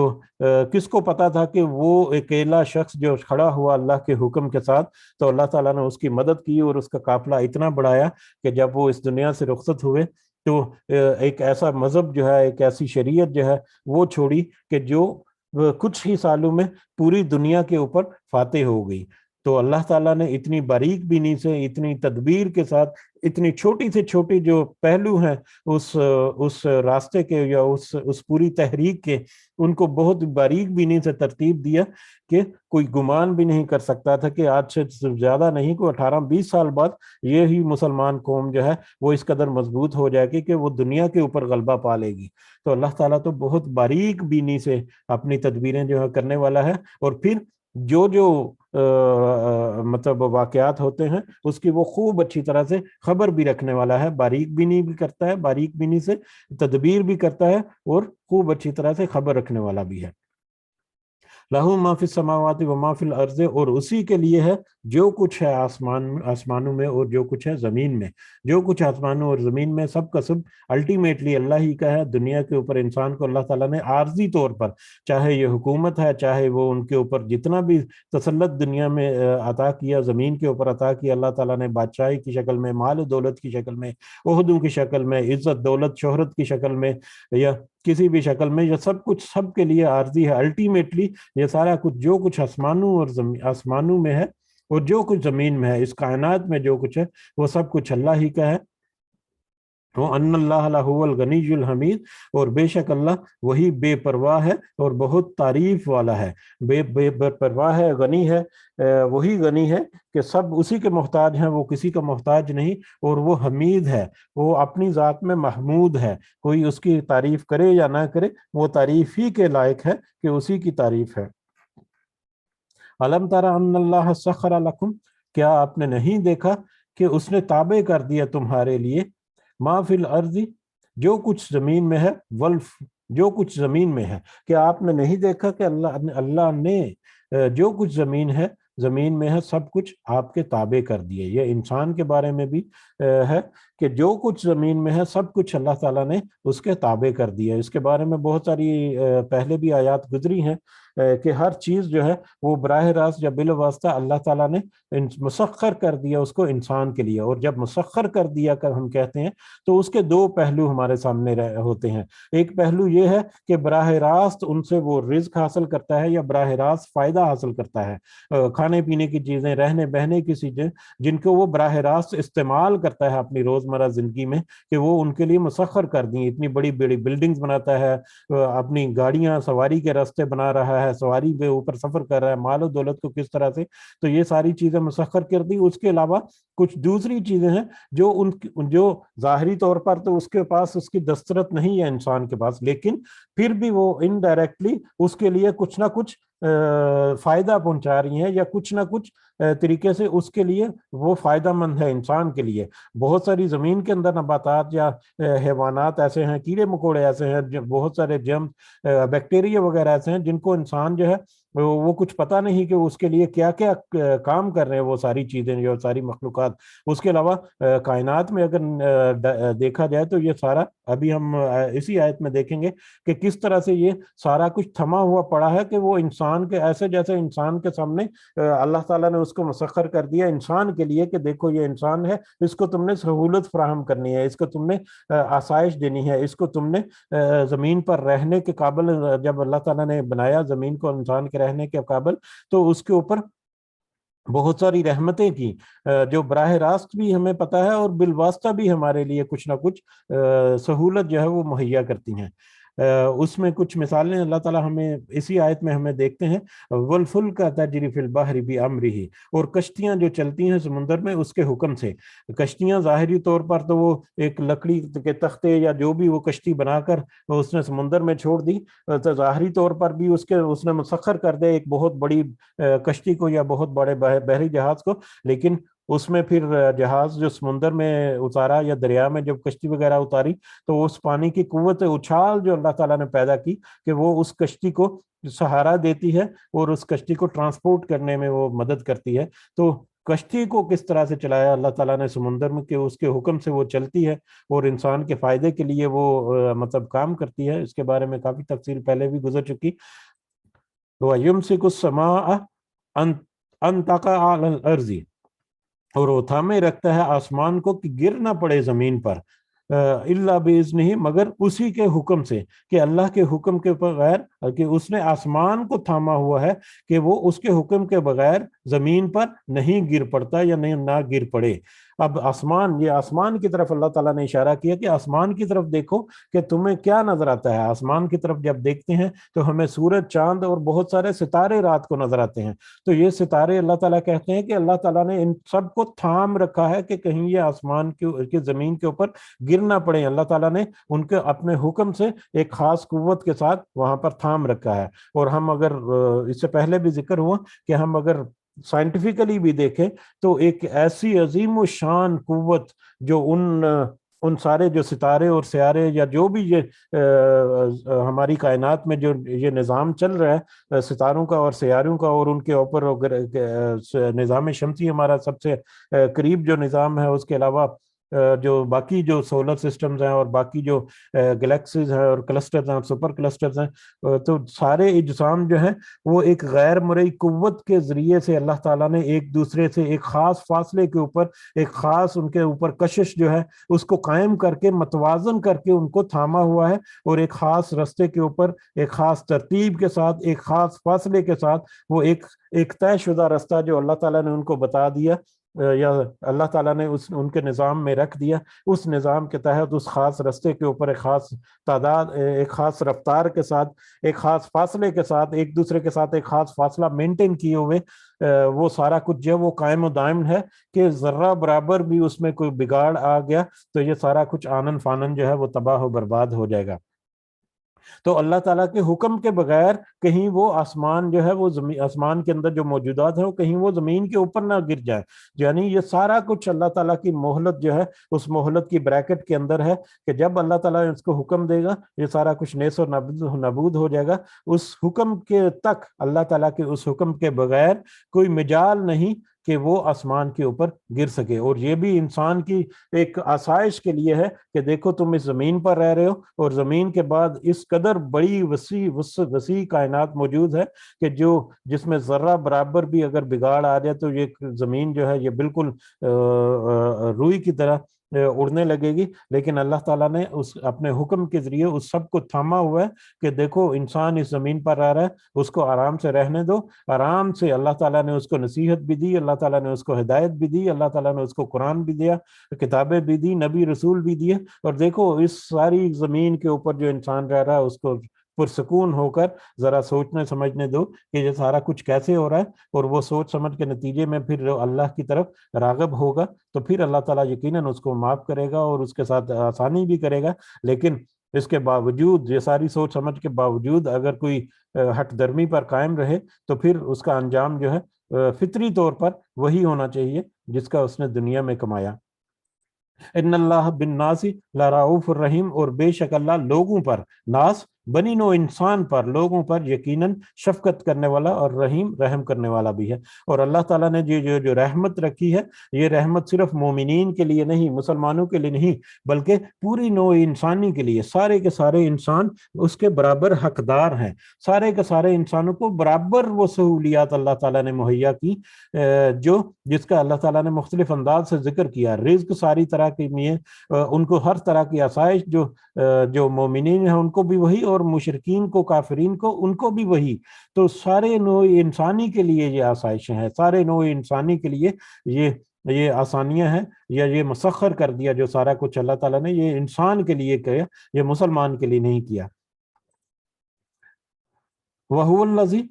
کس کو پتا تھا کہ وہ اکیلا شخص جو کھڑا ہوا اللہ کے حکم کے ساتھ، تو اللہ تعالیٰ نے اس کی مدد کی اور اس کا قافلہ اتنا بڑھایا کہ جب وہ اس دنیا سے رخصت ہوئے تو ایک ایسا مذہب جو ہے، ایک ایسی شریعت جو ہے وہ چھوڑی کہ جو کچھ ہی سالوں میں پوری دنیا کے اوپر فاتح ہو گئی۔ تو اللہ تعالیٰ نے اتنی باریک بینی سے، اتنی تدبیر کے ساتھ، اتنی چھوٹی سے چھوٹی جو پہلو ہیں اس راستے کے یا اس پوری تحریک کے، ان کو بہت باریک بینی سے ترتیب دیا کہ کوئی گمان بھی نہیں کر سکتا تھا کہ آج سے زیادہ نہیں، کوئی 18-20 سال بعد یہی مسلمان قوم جو ہے وہ اس قدر مضبوط ہو جائے گی کہ وہ دنیا کے اوپر غلبہ پا لے گی۔ تو اللہ تعالیٰ تو بہت باریک بینی سے اپنی تدبیریں جو ہے کرنے والا ہے، اور پھر جو مطلب واقعات ہوتے ہیں اس کی وہ خوب اچھی طرح سے خبر بھی رکھنے والا ہے، باریک بینی بھی کرتا ہے، باریک بینی سے تدبیر بھی کرتا ہے، اور خوب اچھی طرح سے خبر رکھنے والا بھی ہے۔ لہو ما فی السماوات و ما فی الارض، اور اسی کے لیے ہے جو کچھ ہے آسمانوں میں اور جو کچھ ہے زمین میں، جو کچھ آسمانوں اور زمین میں سب کا سب الٹیمیٹلی اللہ ہی کا ہے۔ دنیا کے اوپر انسان کو اللہ تعالیٰ نے عارضی طور پر، چاہے یہ حکومت ہے، چاہے وہ ان کے اوپر جتنا بھی تسلط دنیا میں عطا کیا، زمین کے اوپر عطا کیا اللہ تعالیٰ نے، بادشاہی کی شکل میں، مال و دولت کی شکل میں، عہدوں کی شکل میں، عزت دولت شہرت کی شکل میں، یا کسی بھی شکل میں، یہ سب کچھ سب کے لیے عارضی ہے۔ الٹیمیٹلی یہ سارا کچھ جو کچھ آسمانوں میں ہے اور جو کچھ زمین میں ہے، اس کائنات میں جو کچھ ہے وہ سب کچھ اللہ ہی کا ہے۔ وَأَنَّ اللَّهَ لَهُوَ الْغَنِيُّ الْحَمِيدُ، اور بے شک اللہ وہی بے پرواہ ہے اور بہت تعریف والا ہے، بے پرواہ ہے، غنی ہے، وہی غنی ہے کہ سب اسی کے محتاج ہیں، وہ کسی کا محتاج نہیں، اور وہ حمید ہے، وہ اپنی ذات میں محمود ہے، کوئی اس کی تعریف کرے یا نہ کرے وہ تعریف ہی کے لائق ہے کہ اسی کی تعریف ہے۔ أَلَمْ تَرَ أَنَّ اللَّهَ سَخَّرَ لَكُمْ، کیا آپ نے نہیں دیکھا کہ اس نے تابع کر دیا تمہارے لیے، ما فی الارض، جو کچھ زمین میں ہے، جو کچھ زمین میں ہے، کیا آپ نے نہیں دیکھا کہ اللہ نے جو کچھ زمین میں ہے سب کچھ آپ کے تابع کر دیے۔ یہ انسان کے بارے میں بھی ہے کہ جو کچھ زمین میں ہے سب کچھ اللہ تعالیٰ نے اس کے تابع کر دیا. اس کے بارے میں بہت ساری پہلے بھی آیات گزری ہیں کہ ہر چیز جو ہے وہ براہ راست یا بالواسطہ اللہ تعالیٰ نے مسخر کر دیا اس کو انسان کے لیے. اور جب مسخر کر دیا کر ہم کہتے ہیں تو اس کے دو پہلو ہمارے سامنے ہوتے ہیں. ایک پہلو یہ ہے کہ براہ راست ان سے وہ رزق حاصل کرتا ہے یا براہ راست فائدہ حاصل کرتا ہے, کھانے پینے کی چیزیں, رہنے بہنے کی چیزیں جن کو وہ براہ راست استعمال کرتا ہے اپنی روزمرہ زندگی میں, کہ وہ ان کے لیے مسخر کر دی. اتنی بڑی بڑی بلڈنگز بناتا ہے, اپنی گاڑیاں سواری کے راستے بنا رہا ہے, سواری کے اوپر سفر کر رہا ہے, مال و دولت کو کس طرح سے, تو یہ ساری چیزیں مسخر کر دی. اس کے علاوہ کچھ دوسری چیزیں ہیں جو ظاہری طور پر تو اس کے پاس اس کی دسترت نہیں ہے انسان کے پاس, لیکن پھر بھی وہ انڈائریکٹلی اس کے لیے کچھ نہ کچھ فائدہ پہنچا رہی ہیں, یا کچھ نہ کچھ طریقے سے اس کے لیے وہ فائدہ مند ہے انسان کے لیے. بہت ساری زمین کے اندر نباتات یا حیوانات ایسے ہیں, کیڑے مکوڑے ایسے ہیں, بہت سارے جرم بیکٹیریا وغیرہ ایسے ہیں جن کو انسان جو ہے وہ کچھ پتہ نہیں کہ اس کے لیے کیا کیا کام کر رہے ہیں وہ ساری چیزیں, جو ساری مخلوقات. اس کے علاوہ کائنات میں اگر دیکھا جائے تو یہ سارا ابھی ہم اسی آیت میں دیکھیں گے کہ کس طرح سے یہ سارا کچھ تھما ہوا پڑا ہے, کہ وہ انسان کے ایسے جیسے انسان کے سامنے اللہ تعالیٰ نے اس کو مسخر کر دیا انسان کے لیے کہ دیکھو یہ انسان ہے, اس کو تم نے سہولت فراہم کرنی ہے, اس کو تم نے آسائش دینی ہے, اس کو تم نے زمین پر رہنے کے قابل, جب اللہ تعالیٰ نے بنایا زمین کو انسان کے رہنے کے قابل, تو اس کے اوپر بہت ساری رحمتیں کی جو براہ راست بھی ہمیں پتہ ہے اور بالواسطہ بھی ہمارے لیے کچھ نہ کچھ سہولت جو ہے وہ مہیا کرتی ہیں. اس میں کچھ مثالیں اللہ تعالیٰ ہمیں اسی آیت میں ہمیں دیکھتے ہیں, وَالْفُلْكَ تَجْرِي فِي الْبَحْرِ بِأَمْرِهِ, اور کشتیاں جو چلتی ہیں سمندر میں اس کے حکم سے. کشتیاں ظاہری طور پر تو وہ ایک لکڑی کے تختے یا جو بھی وہ کشتی بنا کر اس نے سمندر میں چھوڑ دی, تو ظاہری طور پر بھی اس نے مسخر کر دے ایک بہت بڑی کشتی کو یا بہت بڑے بحری جہاز کو, لیکن اس میں پھر جہاز جو سمندر میں اتارا یا دریا میں جب کشتی وغیرہ اتاری تو اس پانی کی قوت اچھال جو اللہ تعالیٰ نے پیدا کی کہ وہ اس کشتی کو سہارا دیتی ہے اور اس کشتی کو ٹرانسپورٹ کرنے میں وہ مدد کرتی ہے. تو کشتی کو کس طرح سے چلایا اللہ تعالیٰ نے سمندر میں کہ اس کے حکم سے وہ چلتی ہے اور انسان کے فائدے کے لیے وہ مطلب کام کرتی ہے. اس کے بارے میں کافی تفصیل پہلے بھی گزر چکی. وَيُمْسِكُ السَّمَاءَ أَن تَقَعَ عَلَى الْأَرْضِ, اور وہ تھامے رکھتا ہے آسمان کو کہ گر نہ پڑے زمین پر, الا بِإِذْنِهِ, مگر اسی کے حکم سے, کہ اللہ کے حکم کے بغیر, کہ اس نے آسمان کو تھاما ہوا ہے کہ وہ اس کے حکم کے بغیر زمین پر نہیں گر پڑتا یا نہ گر پڑے. اب آسمان, یہ آسمان کی طرف اللہ تعالیٰ نے اشارہ کیا کہ آسمان کی طرف دیکھو کہ تمہیں کیا نظر آتا ہے. آسمان کی طرف جب دیکھتے ہیں تو ہمیں سورج, چاند اور بہت سارے ستارے رات کو نظر آتے ہیں. تو یہ ستارے اللہ تعالیٰ کہتے ہیں کہ اللہ تعالیٰ نے ان سب کو تھام رکھا ہے کہ کہیں یہ آسمان کی زمین کے اوپر گر نہ پڑے. اللہ تعالیٰ نے ان کے اپنے حکم سے ایک خاص قوت کے ساتھ وہاں پر تھام رکھا ہے. اور ہم اگر اس سے پہلے بھی ذکر ہوا کہ ہم اگر سائنٹیفکلی بھی دیکھیں تو ایک ایسی عظیم و شان قوت جو ان سارے جو ستارے اور سیارے یا جو بھی یہ ہماری کائنات میں جو یہ نظام چل رہا ہے ستاروں کا اور سیاروں کا, اور ان کے اوپر نظام شمسی ہمارا سب سے قریب جو نظام ہے, اس کے علاوہ جو باقی جو سولر سسٹمز ہیں اور باقی جو گلیکسیز ہیں اور کلسٹرز ہیں, سپر کلسٹرز ہیں, تو سارے اجسام جو ہیں وہ ایک غیر مرئی قوت کے ذریعے سے اللہ تعالیٰ نے ایک دوسرے سے ایک خاص فاصلے کے اوپر ایک خاص ان کے اوپر کشش جو ہے اس کو قائم کر کے متوازن کر کے ان کو تھاما ہوا ہے, اور ایک خاص رستے کے اوپر ایک خاص ترتیب کے ساتھ ایک خاص فاصلے کے ساتھ وہ ایک طے شدہ رستہ جو اللہ تعالیٰ نے ان کو بتا دیا یا اللہ تعالیٰ نے ان کے نظام میں رکھ دیا, اس نظام کے تحت اس خاص رستے کے اوپر ایک خاص تعداد, ایک خاص رفتار کے ساتھ, ایک خاص فاصلے کے ساتھ, ایک دوسرے کے ساتھ ایک خاص فاصلہ مینٹین کیے ہوئے وہ سارا کچھ جو وہ قائم و دائم ہے کہ ذرہ برابر بھی اس میں کوئی بگاڑ آ گیا تو یہ سارا کچھ آنن فانن جو ہے وہ تباہ و برباد ہو جائے گا. تو اللہ تعالیٰ کے حکم کے بغیر کہیں وہ آسمان جو ہے وہ آسمان کے اندر جو موجودات ہیں وہ کہیں وہ زمین کے اوپر نہ گر جائے. یعنی یہ سارا کچھ اللہ تعالیٰ کی مہلت جو ہے اس مہلت کی بریکٹ کے اندر ہے کہ جب اللہ تعالیٰ اس کو حکم دے گا یہ سارا کچھ نیس و نابود ہو جائے گا. اس حکم کے تک اللہ تعالیٰ کے اس حکم کے بغیر کوئی مجال نہیں کہ وہ آسمان کے اوپر گر سکے. اور یہ بھی انسان کی ایک آسائش کے لیے ہے کہ دیکھو تم اس زمین پر رہ رہے ہو اور زمین کے بعد اس قدر بڑی وسیع کائنات موجود ہے کہ جس میں ذرہ برابر بھی اگر بگاڑ آ جائے تو یہ زمین جو ہے یہ بالکل روئی کی طرح اڑنے لگے گی. لیکن اللہ تعالیٰ نے اپنے حکم کے ذریعے اس سب کو تھاما ہوا ہے کہ دیکھو انسان اس زمین پر رہ رہا ہے، اس کو آرام سے رہنے دو، آرام سے. اللہ تعالیٰ نے اس کو نصیحت بھی دی، اللہ تعالیٰ نے اس کو ہدایت بھی دی، اللہ تعالیٰ نے اس کو قرآن بھی دیا، کتابیں بھی دی، نبی رسول بھی دیے. اور دیکھو اس ساری زمین کے اوپر جو انسان رہ رہا ہے اس کو پرسکون ہو کر ذرا سوچنے سمجھنے دو کہ یہ سارا کچھ کیسے ہو رہا ہے. اور وہ سوچ سمجھ کے نتیجے میں پھر اللہ کی طرف راغب ہوگا تو پھر اللہ تعالیٰ یقیناً اس کو معاف کرے گا اور اس کے ساتھ آسانی بھی کرے گا. لیکن اس کے باوجود، یہ ساری سوچ سمجھ کے باوجود اگر کوئی ہٹ درمی پر قائم رہے تو پھر اس کا انجام جو ہے فطری طور پر وہی ہونا چاہیے جس کا اس نے دنیا میں کمایا. ان اللہ بالناس لرؤوف الرحیم، اور بے شک اللہ لوگوں پر، ناس بنی نو انسان پر، لوگوں پر یقیناً شفقت کرنے والا اور رحم کرنے والا بھی ہے. اور اللہ تعالیٰ نے جو رحمت رکھی ہے، یہ رحمت صرف مومنین کے لیے نہیں، مسلمانوں کے لیے نہیں، بلکہ پوری نوع انسانی کے لیے. سارے کے سارے انسان اس کے برابر حقدار ہیں، سارے کے سارے انسانوں کو برابر وہ سہولیات اللہ تعالیٰ نے مہیا کی جس کا اللہ تعالیٰ نے مختلف انداز سے ذکر کیا. رزق ساری طرح کی میں ان کو ہر طرح کی آسائش جو مومنین ہیں ان کو بھی وہی، اور مشرکین کو، کافرین کو، ان کو بھی وہی. تو سارے نوع انسانی کے لیے یہ آسائشیں ہیں، سارے نوع انسانی کے لیے یہ آسانیاں ہیں، یا یہ مسخر کر دیا جو سارا کچھ اللہ تعالیٰ نے یہ انسان کے لیے کیا، یہ مسلمان کے لیے نہیں کیا. وَهُوَ الَّذِي،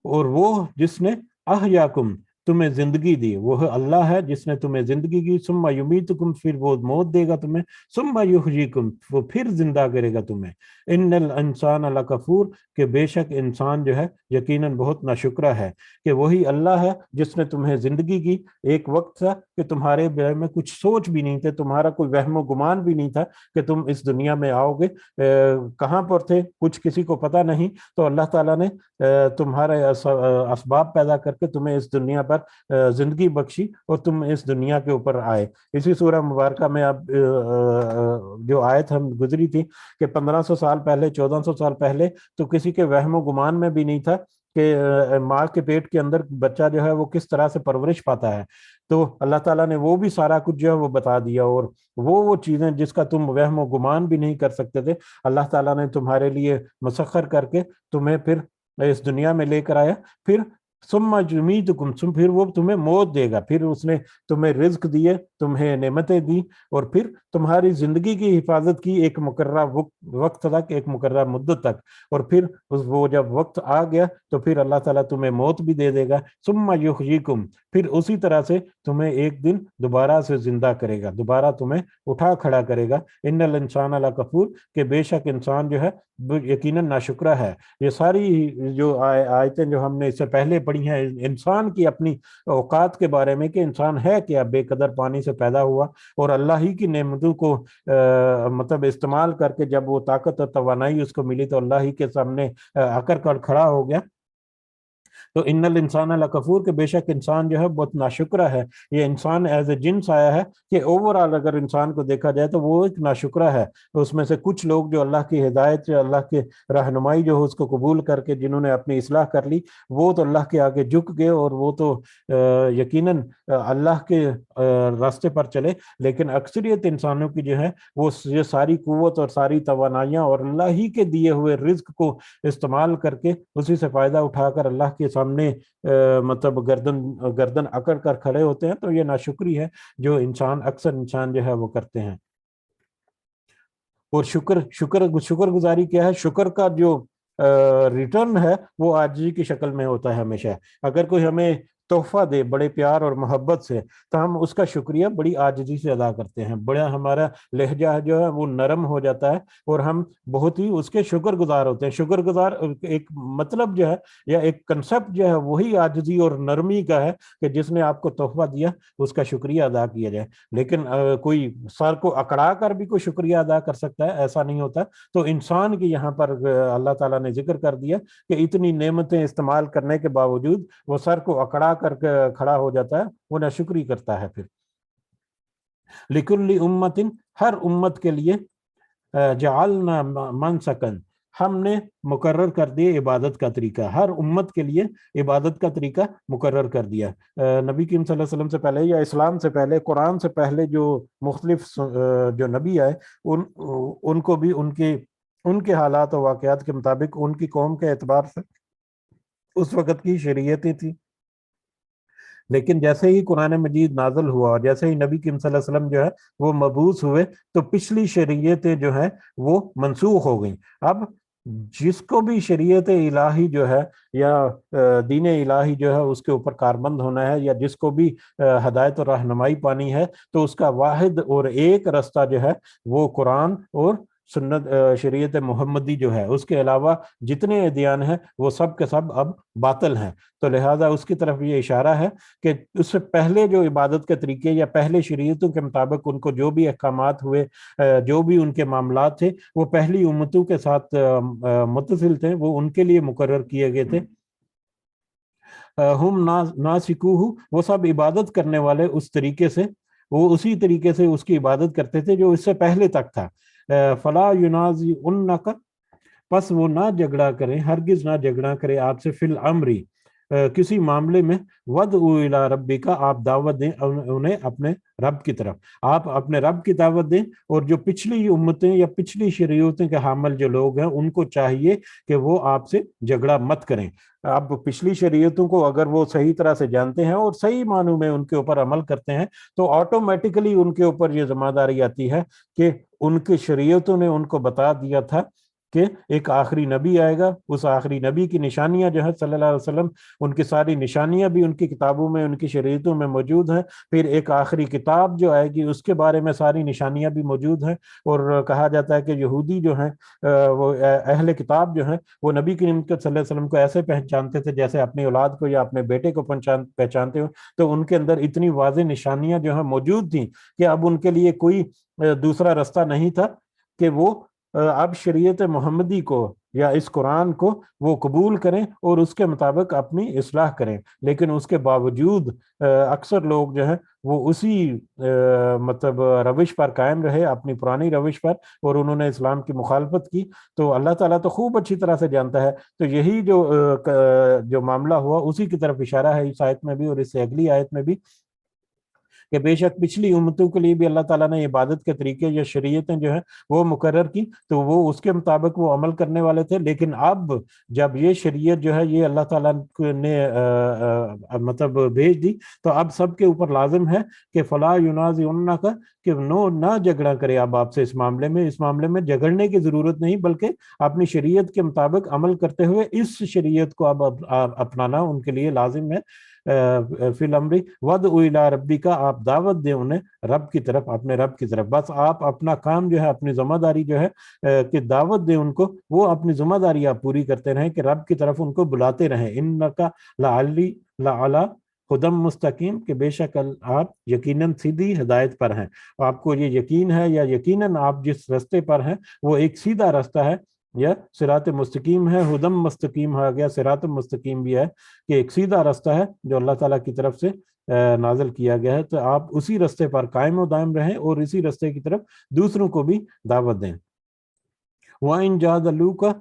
اور وہ جس نے احیاکم، تمہیں زندگی دی، وہ اللہ ہے جس نے تمہیں زندگی کی. ثم یمیتکم، پھر وہ موت دے گا تمہیں. ثم یحییکم، وہ پھر زندہ کرے گا تمہیں. ان الانسان لکفور، کہ بے شک انسان جو ہے یقیناً بہت ناشکرا ہے. کہ وہی اللہ ہے جس نے تمہیں زندگی کی. ایک وقت تھا کہ تمہارے بارے میں کچھ سوچ بھی نہیں تھے، تمہارا کوئی وہم و گمان بھی نہیں تھا کہ تم اس دنیا میں آؤ گے. کہاں پر تھے کچھ کسی کو پتہ نہیں. تو اللہ تعالیٰ نے تمہارے اسباب پیدا کر کے تمہیں اس دنیا پر زندگی بخشی اور تم اس دنیا کے اوپر آئے. اسی سورہ مبارکہ میں اب جو آیت ہم گزری تھی کہ 1500 سال پہلے، 1400 سال پہلے تو کسی کے وہم و گمان میں بھی نہیں تھا کہ ماں کے پیٹ کے اندر بچہ جو ہے وہ کس طرح سے پرورش پاتا ہے. تو اللہ تعالیٰ نے وہ بھی سارا کچھ جو ہے وہ بتا دیا، اور وہ چیزیں جس کا تم وہم و گمان بھی نہیں کر سکتے تھے اللہ تعالیٰ نے تمہارے لیے مسخر کر کے تمہیں پھر اس دنیا میں لے کر آیا. پھر ثم یمیتکم، پھر وہ تمہیں موت دے گا. پھر اس نے تمہیں رزق دیے، تمہیں نعمتیں دی، اور پھر تمہاری زندگی کی حفاظت کی ایک مقررہ وقت تک، ایک مقررہ مدت تک. اور پھر وہ جب وقت آ گیا تو پھر اللہ تعالیٰ تمہیں موت بھی دے دے گا. ثم یحییکم، پھر اسی طرح سے تمہیں ایک دن دوبارہ سے زندہ کرے گا، دوبارہ تمہیں اٹھا کھڑا کرے گا. ان الانسان لکفور، کہ بے شک انسان جو ہے یقیناً ناشکرا ہے. یہ ساری جو آیتیں جو ہم نے اس سے پہلے پڑھی ہیں انسان کی اپنی اوقات کے بارے میں، کہ انسان ہے کیا، بے قدر پانی سے پیدا ہوا اور اللہ ہی کی نعمتوں کو مطلب استعمال کر کے جب وہ طاقت اور توانائی اس کو ملی تو اللہ ہی کے سامنے اکڑ کر کھڑا ہو گیا. تو ان الانسان لکفور، کہ بے شک انسان جو ہے بہت ناشکرا ہے. یہ انسان ایز اے جنس آیا ہے کہ اوورآل اگر انسان کو دیکھا جائے تو وہ ایک ناشکرا ہے. اس میں سے کچھ لوگ جو اللہ کی ہدایت، جو اللہ کے رہنمائی جو اس کو قبول کر کے جنہوں نے اپنی اصلاح کر لی، وہ تو اللہ کے آگے جھک گئے اور وہ تو یقیناً اللہ کے راستے پر چلے. لیکن اکثریت انسانوں کی جو ہے وہ یہ ساری قوت اور ساری توانائیاں اور اللہ ہی کے دیے ہوئے رزق کو استعمال کر کے اسی سے فائدہ اٹھا کر اللہ کے سامنے مطلب گردن اکڑ کر کھڑے ہوتے ہیں. تو یہ ناشکری ہے جو اکثر انسان جو ہے وہ کرتے ہیں. اور شکر گزاری کیا ہے؟ شکر کا جو ریٹرن ہے وہ عاجزی کی شکل میں ہوتا ہے ہمیشہ. اگر کوئی ہمیں تحفہ دے بڑے پیار اور محبت سے تو ہم اس کا شکریہ بڑی عاجزی سے ادا کرتے ہیں. بڑا ہمارا لہجہ جو ہے وہ نرم ہو جاتا ہے اور ہم بہت ہی اس کے شکر گزار ہوتے ہیں. شکر گزار ایک مطلب جو ہے یا ایک کنسپٹ جو ہے وہی عاجزی اور نرمی کا ہے کہ جس نے آپ کو تحفہ دیا اس کا شکریہ ادا کیا جائے. لیکن کوئی سر کو اکڑا کر بھی کوئی شکریہ ادا کر سکتا ہے، ایسا نہیں ہوتا. تو انسان کی یہاں پر اللہ تعالیٰ نے ذکر کر دیا کہ اتنی نعمتیں استعمال کرنے کے باوجود وہ سر کو اکڑا کر کے کھڑا ہو جاتا ہے وہ ناشکری کرتا ہے. پھر لکل امت، ہر امت کے لیے جعلنا منسکن، ہم نے مقرر کر دیے عبادت کا طریقہ، ہر امت کے لیے عبادت کا طریقہ مقرر کر دیا. نبی کریم صلی اللہ علیہ وسلم سے پہلے یا اسلام سے پہلے، قرآن سے پہلے جو مختلف جو نبی آئے ان کو بھی ان کے حالات و واقعات کے مطابق ان کی قوم کے اعتبار سے اس وقت کی شریعتیں تھی. لیکن جیسے ہی قرآن مجید نازل ہوا اور جیسے ہی نبی کریم صلی اللہ علیہ وسلم جو ہے وہ مبعوث ہوئے تو پچھلی شریعتیں جو ہے وہ منسوخ ہو گئیں. اب جس کو بھی شریعت الہی جو ہے یا دین الہی جو ہے اس کے اوپر کاربند ہونا ہے، یا جس کو بھی ہدایت اور رہنمائی پانی ہے، تو اس کا واحد اور ایک رستہ جو ہے وہ قرآن اور سنت شریعت محمدی جو ہے. اس کے علاوہ جتنے ادیان ہیں وہ سب کے سب اب باطل ہیں. تو لہٰذا اس کی طرف یہ اشارہ ہے کہ اس سے پہلے جو عبادت کے طریقے یا پہلے شریعتوں کے مطابق ان کو جو بھی احکامات ہوئے، جو بھی ان کے معاملات تھے، وہ پہلی امتوں کے ساتھ متصل تھے، وہ ان کے لیے مقرر کیے گئے تھے. ہم ناسکوہ، وہ سب عبادت کرنے والے اس طریقے سے، وہ اسی طریقے سے اس کی عبادت کرتے تھے جو اس سے پہلے تک تھا. فلا ینازعنک، پس وہ نہ جھگڑا کریں، ہرگز نہ جھگڑا کرے آپ سے، فی الامری، کسی معاملے میں، ودعو الی ربک، آپ دعوت دیں انہیں اپنے رب کی طرف، آپ اپنے رب کی دعوت دیں. اور جو پچھلی امتیں یا پچھلی شریعتوں کے حامل جو لوگ ہیں ان کو چاہیے کہ وہ آپ سے جھگڑا مت کریں. اب پچھلی شریعتوں کو اگر وہ صحیح طرح سے جانتے ہیں اور صحیح معنوں میں ان کے اوپر عمل کرتے ہیں تو آٹومیٹیکلی ان کے اوپر یہ ذمہ داری آتی ہے کہ ان کی شریعتوں نے ان کو بتا دیا تھا کہ ایک آخری نبی آئے گا، اس آخری نبی کی نشانیاں جو ہے صلی اللہ علیہ وسلم، ان کی ساری نشانیاں بھی ان کی کتابوں میں، ان کی شریعتوں میں موجود ہیں. پھر ایک آخری کتاب جو آئے گی اس کے بارے میں ساری نشانیاں بھی موجود ہیں. اور کہا جاتا ہے کہ یہودی جو ہیں وہ اہل کتاب جو ہیں وہ نبی کریم صلی اللہ علیہ وسلم کو ایسے پہچانتے تھے جیسے اپنی اولاد کو یا اپنے بیٹے کو پہچانتے ہو. تو ان کے اندر اتنی واضح نشانیاں جو ہیں موجود تھیں کہ اب ان کے لیے کوئی دوسرا رستہ نہیں تھا کہ وہ اب شریعت محمدی کو یا اس قرآن کو وہ قبول کریں اور اس کے مطابق اپنی اصلاح کریں. لیکن اس کے باوجود اکثر لوگ جو ہیں وہ اسی مطلب روش پر قائم رہے، اپنی پرانی روش پر، اور انہوں نے اسلام کی مخالفت کی. تو اللہ تعالیٰ تو خوب اچھی طرح سے جانتا ہے. تو یہی جو معاملہ ہوا اسی کی طرف اشارہ ہے اس آیت میں بھی اور اس سے اگلی آیت میں بھی، کہ بے شک پچھلی امتوں کے لیے بھی اللہ تعالیٰ نے عبادت کے طریقے یا شریعتیں جو ہیں وہ مقرر کی، تو وہ اس کے مطابق وہ عمل کرنے والے تھے. لیکن اب جب یہ شریعت جو ہے یہ اللہ تعالیٰ نے مطلب بھیج دی تو اب سب کے اوپر لازم ہے کہ فلا ینازعنک، کہ نہ جھگڑا کرے اب آپ سے اس معاملے میں. اس معاملے میں جھگڑنے کی ضرورت نہیں، بلکہ اپنی شریعت کے مطابق عمل کرتے ہوئے اس شریعت کو اب اپنانا ان کے لیے لازم ہے. فی الامر ودعو الی ربک، آپ دعوت دیں انہیں رب کی طرف، اپنے رب کی طرف. بس آپ اپنا کام جو ہے، اپنی ذمہ داری جو ہے کہ دعوت دیں ان کو، وہ اپنی ذمہ داری آپ پوری کرتے رہیں کہ رب کی طرف ان کو بلاتے رہیں. انک لعلی ہدم مستقیم، کہ بے شک آپ یقیناً سیدھی ہدایت پر ہیں. آپ کو یہ یقین ہے یا یقیناً آپ جس رستے پر ہیں وہ ایک سیدھا رستہ ہے، یا صراط مستقیم ہے. ہدم مستقیم ہو گیا، صراط مستقیم بھی ہے کہ ایک سیدھا رستہ ہے جو اللہ تعالیٰ کی طرف سے نازل کیا گیا ہے. تو آپ اسی رستے پر قائم و دائم رہیں اور اسی رستے کی طرف دوسروں کو بھی دعوت دیں. وَإِن جَادَلُوكَ،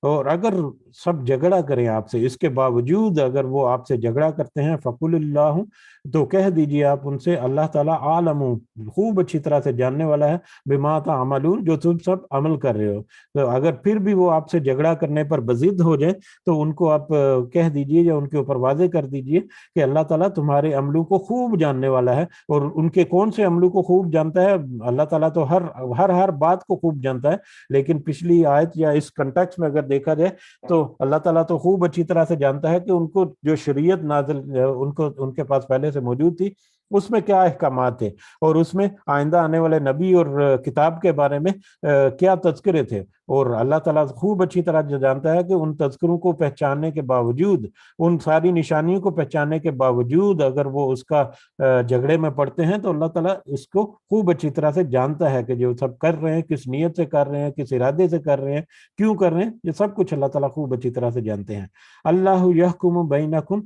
اور اگر سب جھگڑا کریں آپ سے، اس کے باوجود اگر وہ آپ سے جھگڑا کرتے ہیں، فَقُلِ اللَّهُ، تو کہہ دیجئے آپ ان سے اللہ تعالیٰ عالم، خوب اچھی طرح سے جاننے والا ہے، بما تعملون، جو تم سب عمل کر رہے ہو. تو اگر پھر بھی وہ آپ سے جھگڑا کرنے پر بضد ہو جائیں تو ان کو آپ کہہ دیجئے یا ان کے اوپر واضح کر دیجئے کہ اللہ تعالیٰ تمہارے عملوں کو خوب جاننے والا ہے. اور ان کے کون سے عملوں کو خوب جانتا ہے؟ اللہ تعالیٰ تو ہر بات کو خوب جانتا ہے. لیکن پچھلی آیت یا اس کنٹیکس میں اگر دیکھا جائے تو اللہ تعالیٰ تو خوب اچھی طرح سے جانتا ہے کہ ان کو جو شریعت نازل ان کے پاس پہلے سے موجود تھی اس میں کیا احکامات تھے، اور اس میں آئندہ آنے والے نبی اور کتاب کے بارے میں کیا تذکرے تھے. اور اللہ تعالیٰ خوب اچھی طرح جانتا ہے کہ ان تذکروں کو پہچاننے کے باوجود، ان ساری نشانیوں کو پہچاننے کے باوجود اگر وہ اس کا جھگڑے میں پڑتے ہیں تو اللہ تعالیٰ اس کو خوب اچھی طرح سے جانتا ہے کہ جو سب کر رہے ہیں کس نیت سے کر رہے ہیں، کس ارادے سے کر رہے ہیں، کیوں کر رہے ہیں. یہ سب کچھ اللہ تعالیٰ خوب اچھی طرح سے جانتے ہیں. اللہ یحکم بینکم،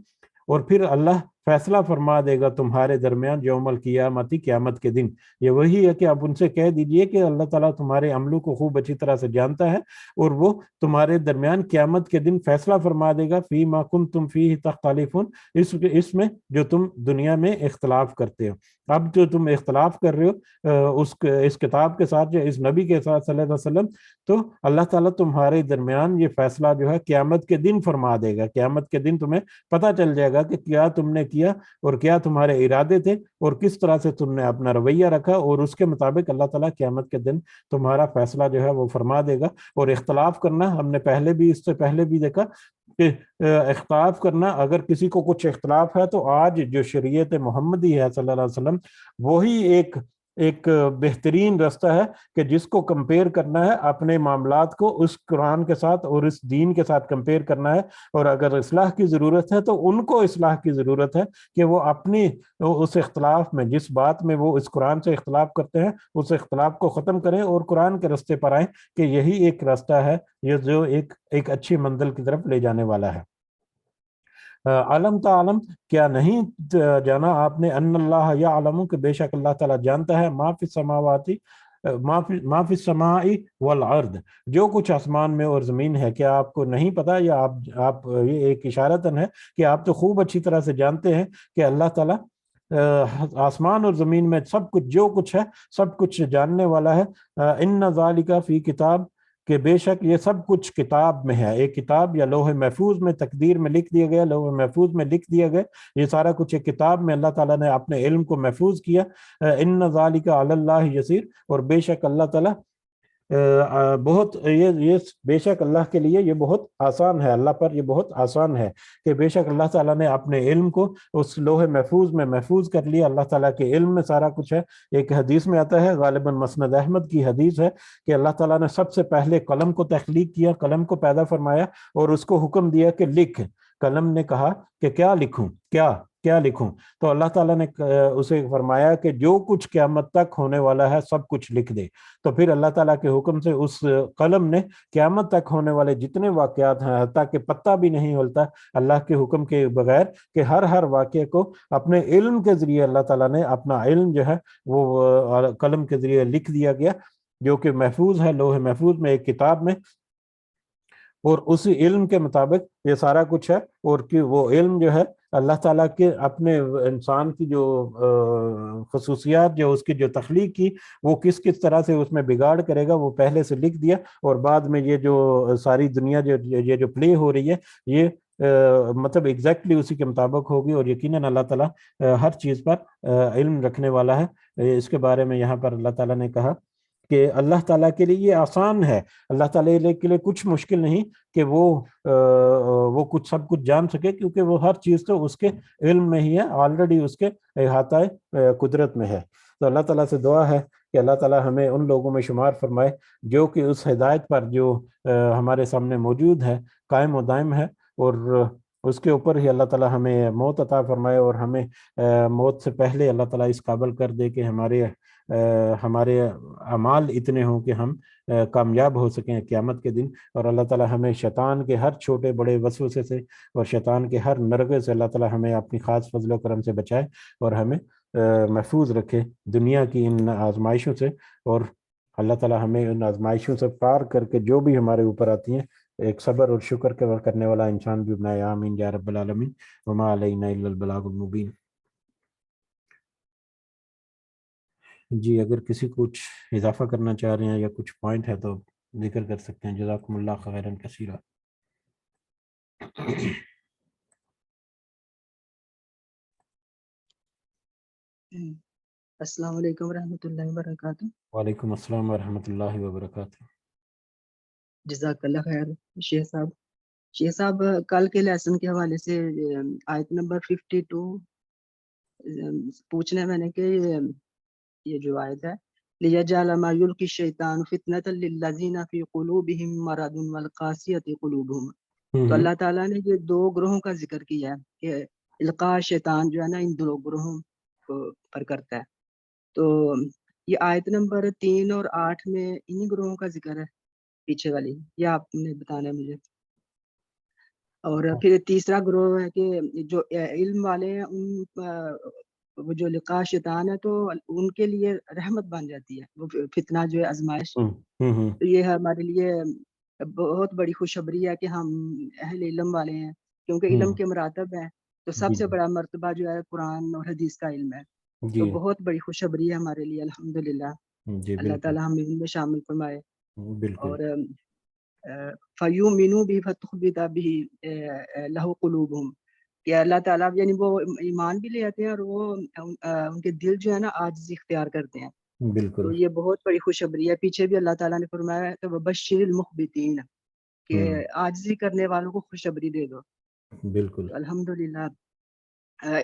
اور پھر اللہ فیصلہ فرما دے گا تمہارے درمیان یوم القیامت، قیامت کے دن۔ یہ وہی ہے کہ آپ ان سے کہہ دیجئے کہ اللہ تعالیٰ تمہارے عملوں کو خوب اچھی طرح سے جانتا ہے، اور وہ تمہارے درمیان قیامت کے دن فیصلہ فرما دے گا فی ما کنتم فیہ تختلفون، اس میں جو تم دنیا میں اختلاف کرتے ہو۔ اب جو تم اختلاف کر رہے ہو اس کتاب کے ساتھ، جو اس نبی کے ساتھ صلی اللہ علیہ وسلم، تو اللہ تعالیٰ تمہارے درمیان یہ فیصلہ جو ہے قیامت کے دن فرما دے گا۔ قیامت کے دن تمہیں پتہ چل جائے گا کہ کیا تم نے کیا اور کیا تمہارے ارادے تھے اور کس طرح سے تم نے اپنا رویہ رکھا، اور اس کے مطابق اللہ تعالیٰ قیامت کے دن تمہارا فیصلہ جو ہے وہ فرما دے گا۔ اور اختلاف کرنا، ہم نے اس سے پہلے بھی دیکھا کہ اختلاف کرنا، اگر کسی کو کچھ اختلاف ہے تو آج جو شریعت محمدی ہے صلی اللہ علیہ وسلم، وہی ایک بہترین رستہ ہے کہ جس کو کمپیئر کرنا ہے اپنے معاملات کو اس قرآن کے ساتھ اور اس دین کے ساتھ کمپیئر کرنا ہے۔ اور اگر اصلاح کی ضرورت ہے تو ان کو اصلاح کی ضرورت ہے کہ وہ اپنی اس اختلاف میں، جس بات میں وہ اس قرآن سے اختلاف کرتے ہیں، اس اختلاف کو ختم کریں اور قرآن کے رستے پر آئیں، کہ یہی ایک راستہ ہے یہ جو ایک اچھی منزل کی طرف لے جانے والا ہے۔ علم تعلم، کیا نہیں جانا آپ نے، ان اللہ یعلم، کہ بے شک اللہ تعالیٰ جانتا ہے، ما فی السماواتی، ما فی السماء والارض، جو کچھ آسمان میں اور زمین ہے۔ کیا آپ کو نہیں پتا، یا آپ یہ ایک اشارتاً ہے کہ آپ تو خوب اچھی طرح سے جانتے ہیں کہ اللہ تعالیٰ آسمان اور زمین میں سب کچھ، جو کچھ ہے سب کچھ جاننے والا ہے۔ ان ذالک فی کتاب، کہ بے شک یہ سب کچھ کتاب میں ہے، ایک کتاب یا لوح محفوظ میں، تقدیر میں لکھ دیا گیا، لوح محفوظ میں لکھ دیا گیا، یہ سارا کچھ ایک کتاب میں اللہ تعالیٰ نے اپنے علم کو محفوظ کیا۔ ان ذالک علی اللہ یسیر، اور بے شک اللہ تعالیٰ بہت یہ بے شک اللہ کے لیے یہ بہت آسان ہے، اللہ پر یہ بہت آسان ہے کہ بے شک اللہ تعالیٰ نے اپنے علم کو اس لوح محفوظ میں محفوظ کر لیا۔ اللہ تعالیٰ کے علم میں سارا کچھ ہے۔ ایک حدیث میں آتا ہے، غالباً مسند احمد کی حدیث ہے، کہ اللہ تعالیٰ نے سب سے پہلے قلم کو تخلیق کیا، قلم کو پیدا فرمایا اور اس کو حکم دیا کہ لکھ۔ قلم نے کہا کہ کیا لکھوں، کیا لکھوں؟ تو اللہ تعالیٰ نے اسے فرمایا کہ جو کچھ قیامت تک ہونے والا ہے سب کچھ لکھ دے۔ تو پھر اللہ تعالیٰ کے حکم سے اس قلم نے قیامت تک ہونے والے جتنے واقعات ہیں، حتیٰ کہ پتہ بھی نہیں ہلتا اللہ کے حکم کے بغیر، کہ ہر واقعے کو اپنے علم کے ذریعے اللہ تعالیٰ نے اپنا علم جو ہے وہ قلم کے ذریعے لکھ دیا گیا، جو کہ محفوظ ہے لوح محفوظ میں، ایک کتاب میں۔ اور اسی علم کے مطابق یہ سارا کچھ ہے، اور کہ وہ علم جو ہے اللہ تعالیٰ کے اپنے انسان کی جو خصوصیات، جو اس کی جو تخلیق کی، وہ کس طرح سے اس میں بگاڑ کرے گا، وہ پہلے سے لکھ دیا۔ اور بعد میں یہ جو ساری دنیا یہ جو پلے ہو رہی ہے، یہ مطلب ایگزیکٹلی اسی کے مطابق ہوگی، اور یقیناً اللہ تعالیٰ ہر چیز پر علم رکھنے والا ہے۔ اس کے بارے میں یہاں پر اللہ تعالیٰ نے کہا کہ اللہ تعالیٰ کے لیے یہ آسان ہے، اللہ تعالیٰ کے لیے کچھ مشکل نہیں کہ وہ کچھ سب کچھ جان سکے، کیونکہ وہ ہر چیز تو اس کے علم میں ہی ہے، آلریڈی اس کے احاطہ قدرت میں ہے۔ تو اللہ تعالیٰ سے دعا ہے کہ اللہ تعالیٰ ہمیں ان لوگوں میں شمار فرمائے جو کہ اس ہدایت پر جو ہمارے سامنے موجود ہے قائم و دائم ہے، اور اس کے اوپر ہی اللہ تعالیٰ ہمیں موت عطا فرمائے، اور ہمیں موت سے پہلے اللہ تعالیٰ اس قابل کر دے کہ ہمارے اعمال اتنے ہوں کہ ہم کامیاب ہو سکیں قیامت کے دن۔ اور اللہ تعالیٰ ہمیں شیطان کے ہر چھوٹے بڑے وسوسے سے اور شیطان کے ہر نرغے سے اللہ تعالیٰ ہمیں اپنی خاص فضل و کرم سے بچائے، اور ہمیں محفوظ رکھے دنیا کی ان آزمائشوں سے، اور اللہ تعالیٰ ہمیں ان آزمائشوں سے پار کر کے جو بھی ہمارے اوپر آتی ہیں ایک صبر اور شکر کرنے والا انسان بھی بنائے۔ آمین یا رب العالمین، وما علینا الا البلاغ المبین۔ جی اگر کسی کچھ اضافہ کرنا چاہ رہے ہیں یا کچھ پوائنٹ ہے تو ذکر کر سکتے ہیں۔ جزاکم اللہ خیرا کثیرا۔ السلام علیکم ورحمۃ اللہ وبرکاتہ۔ وعلیکم السلام ورحمۃ اللہ وبرکاتہ۔ جزاک اللہ خیر شیخ صاحب کل کے لیسن کے حوالے سے آیت نمبر 52 پوچھنا ہے میں نے کہ یہ جو آیت ہے لِيَجْعَلَ مَا يُلْقِي الشَّيْطَانُ فِتْنَةً لِلَّذِينَ فِي قُلُوبِهِم مَرَضٌ وَالْقَاسِيَةِ قُلُوبُهُم۔ تو اللہ تعالیٰ نے یہ دو گروہوں کا ذکر کیا ہے کہ القاء شیطان جو ہے نا ان دو گروہوں پر کرتا ہے۔ تو یہ آیت نمبر 3 اور 8 میں انہی گروہوں کا ذکر ہے پیچھے والی، یا آپ نے بتانا ہے مجھے؟ اور پھر تیسرا گروہ ہے کہ جو علم والے ہیں وہ جو لقاء شیطان ہے تو ان کے لیے رحمت بن جاتی ہے وہ فتنہ جو ہے آزمائش. تو یہ ہمارے لیے بہت بڑی خوشخبری ہے کہ ہم اہل علم والے ہیں، کیونکہ علم کے مراتب ہیں. تو سب سے بڑا مرتبہ جو ہے قرآن اور حدیث کا علم ہے. تو بہت بڑی خوشخبری ہے ہمارے لیے الحمدللہ. اللہ تعالی ہمیں ان میں شامل فرمائے. اور فَيُؤْمِنُوا بِهِ فَتُخْبِتَ بِهِ لَهُ قُلُوبُهُم، کہ اللہ تعالیٰ یعنی وہ ایمان بھی لے آتے ہیں اور وہ ان کے دل جو ہے نا عاجزی اختیار کرتے ہیں. بالکل. تو یہ بہت بڑی خوشخبری ہے. پیچھے بھی اللہ تعالیٰ نے فرمایا ہے کہ وَبَشِّرِ الْمُخْبِتِينَ، کہ عاجزی کرنے والوں کو خوشخبری دے دو. بالکل. تو الحمدللہ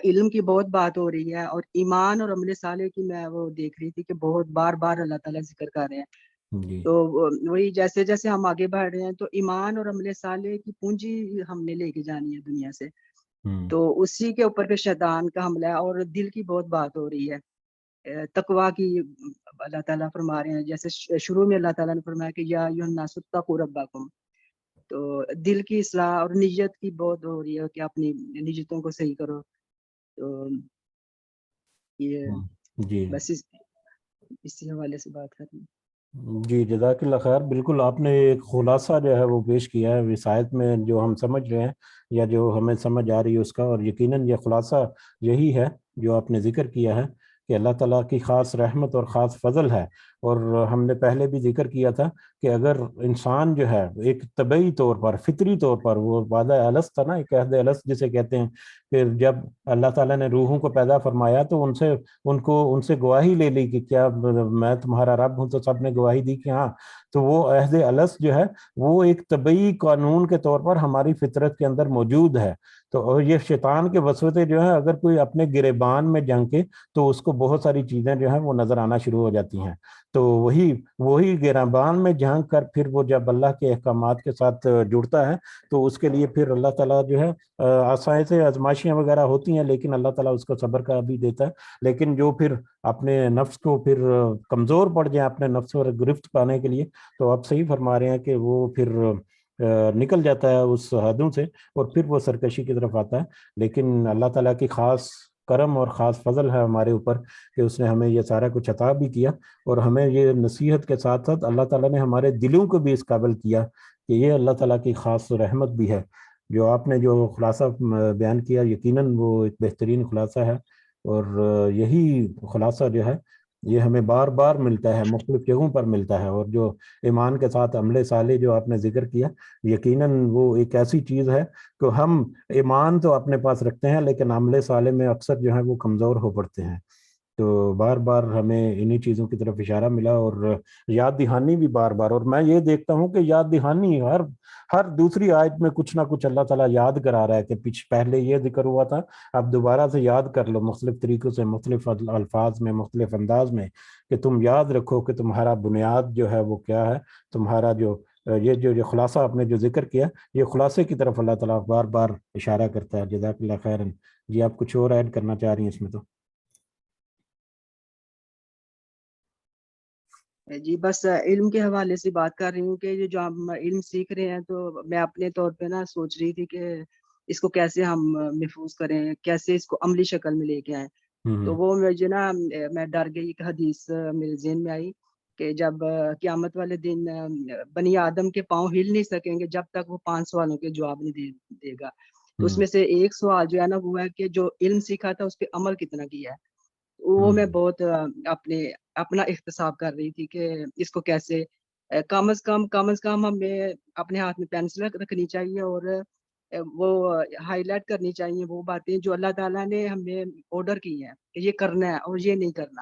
علم کی بہت بات ہو رہی ہے، اور ایمان اور عمل صالح کی میں وہ دیکھ رہی تھی کہ بہت بار بار اللہ تعالیٰ ذکر کر رہے ہیں. تو وہی جیسے جیسے ہم آگے بڑھ رہے ہیں تو ایمان اور عمل صالح کی پونجی ہم نے لے کے جانی ہے دنیا سے. تو اسی کے اوپر پھر شیطان کا حملہ ہے. اور دل کی بہت بات ہو رہی ہے، تقویٰ کی اللہ تعالیٰ فرما رہے ہیں. جیسے شروع میں اللہ تعالیٰ نے فرمایا کہ یا ایھا الناس اتقوا ربکم، تو دل کی اصلاح اور نیت کی بہت ہو رہی ہے کہ اپنی نیتوں کو صحیح کرو. تو یہ بس اسی حوالے سے بات کر رہی ہوں. جی جزاک اللہ خیر. بالکل آپ نے ایک خلاصہ جو ہے وہ پیش کیا ہے وصایت میں جو ہم سمجھ رہے ہیں یا جو ہمیں سمجھ آ رہی ہے اس کا، اور یقیناً یہ خلاصہ یہی ہے جو آپ نے ذکر کیا ہے کہ اللہ تعالیٰ کی خاص رحمت اور خاص فضل ہے. اور ہم نے پہلے بھی ذکر کیا تھا کہ اگر انسان جو ہے ایک طبعی طور پر فطری طور پر وہ وعدہ الست تھا نا، ایک عہد الست جسے کہتے ہیں، کہ جب اللہ تعالیٰ نے روحوں کو پیدا فرمایا تو ان سے گواہی لے لی کہ کیا میں تمہارا رب ہوں، تو سب نے گواہی دی کہ ہاں. تو وہ عہد الست جو ہے وہ ایک طبعی قانون کے طور پر ہماری فطرت کے اندر موجود ہے. تو یہ شیطان کے وسوسے جو ہیں اگر کوئی اپنے گریبان میں جھنکے تو اس کو بہت ساری چیزیں جو ہیں وہ نظر آنا شروع ہو جاتی ہیں. تو وہی گریبان میں جھانک کر پھر وہ جب اللہ کے احکامات کے ساتھ جڑتا ہے تو اس کے لیے پھر اللہ تعالیٰ جو ہے آسان سے آزمائشیاں وغیرہ ہوتی ہیں، لیکن اللہ تعالیٰ اس کو صبر کا بھی دیتا ہے. لیکن جو پھر اپنے نفس کو پھر کمزور پڑ جائیں اپنے نفس پر گرفت پانے کے لیے، تو آپ صحیح فرما رہے ہیں کہ وہ پھر نکل جاتا ہے اس حدوں سے اور پھر وہ سرکشی کی طرف آتا ہے. لیکن اللہ تعالیٰ کی خاص کرم اور خاص فضل ہے ہمارے اوپر کہ اس نے ہمیں یہ سارا کچھ عطا بھی کیا، اور ہمیں یہ نصیحت کے ساتھ ساتھ اللہ تعالیٰ نے ہمارے دلوں کو بھی اس قابل کیا کہ یہ اللہ تعالیٰ کی خاص رحمت بھی ہے. جو آپ نے جو خلاصہ بیان کیا یقیناً وہ ایک بہترین خلاصہ ہے، اور یہی خلاصہ جو ہے یہ ہمیں بار بار ملتا ہے، مختلف جگہوں پر ملتا ہے. اور جو ایمان کے ساتھ عمل صالح جو آپ نے ذکر کیا یقیناً وہ ایک ایسی چیز ہے کہ ہم ایمان تو اپنے پاس رکھتے ہیں لیکن عمل صالح میں اکثر جو ہے وہ کمزور ہو پڑتے ہیں. تو بار بار ہمیں انہی چیزوں کی طرف اشارہ ملا اور یاد دہانی بھی بار بار. اور میں یہ دیکھتا ہوں کہ یاد دہانی ہر دوسری آیت میں کچھ نہ کچھ اللہ تعالیٰ یاد کرا رہا ہے کہ پہلے یہ ذکر ہوا تھا، اب دوبارہ سے یاد کر لو، مختلف طریقوں سے، مختلف الفاظ میں، مختلف انداز میں، کہ تم یاد رکھو کہ تمہارا بنیاد جو ہے وہ کیا ہے. تمہارا یہ جو خلاصہ آپ نے جو ذکر کیا یہ خلاصے کی طرف اللہ تعالیٰ بار بار اشارہ کرتا ہے. جزاک اللہ خیرن. جی آپ کچھ اور ایڈ کرنا چاہ رہی ہیں اس میں؟ تو جی بس علم کے حوالے سے بات کر رہی ہوں کہ جو ہم علم سیکھ رہے ہیں تو میں اپنے طور پہ نا سوچ رہی تھی کہ اس کو کیسے ہم محفوظ کریں، کیسے اس کو عملی شکل میں لے کے آئیں. تو وہ مجھے نا میں ڈر گئی کہ حدیث میرے ذہن میں آئی کہ جب قیامت والے دن بنی آدم کے پاؤں ہل نہیں سکیں گے جب تک وہ 5 سوالوں کے جواب نہیں دے گا. تو اس میں سے ایک سوال جو ہے نا وہ ہے کہ جو علم سیکھا تھا اس پہ عمل کتنا کیا ہے. وہ میں بہت اپنا احتساب کر رہی تھی کہ اس کو کیسے کم از کم ہمیں اپنے ہاتھ میں پینسل رکھنی چاہیے اور وہ ہائی لائٹ کرنی چاہیے وہ باتیں جو اللہ تعالیٰ نے ہمیں آرڈر کی ہیں کہ یہ کرنا ہے اور یہ نہیں کرنا.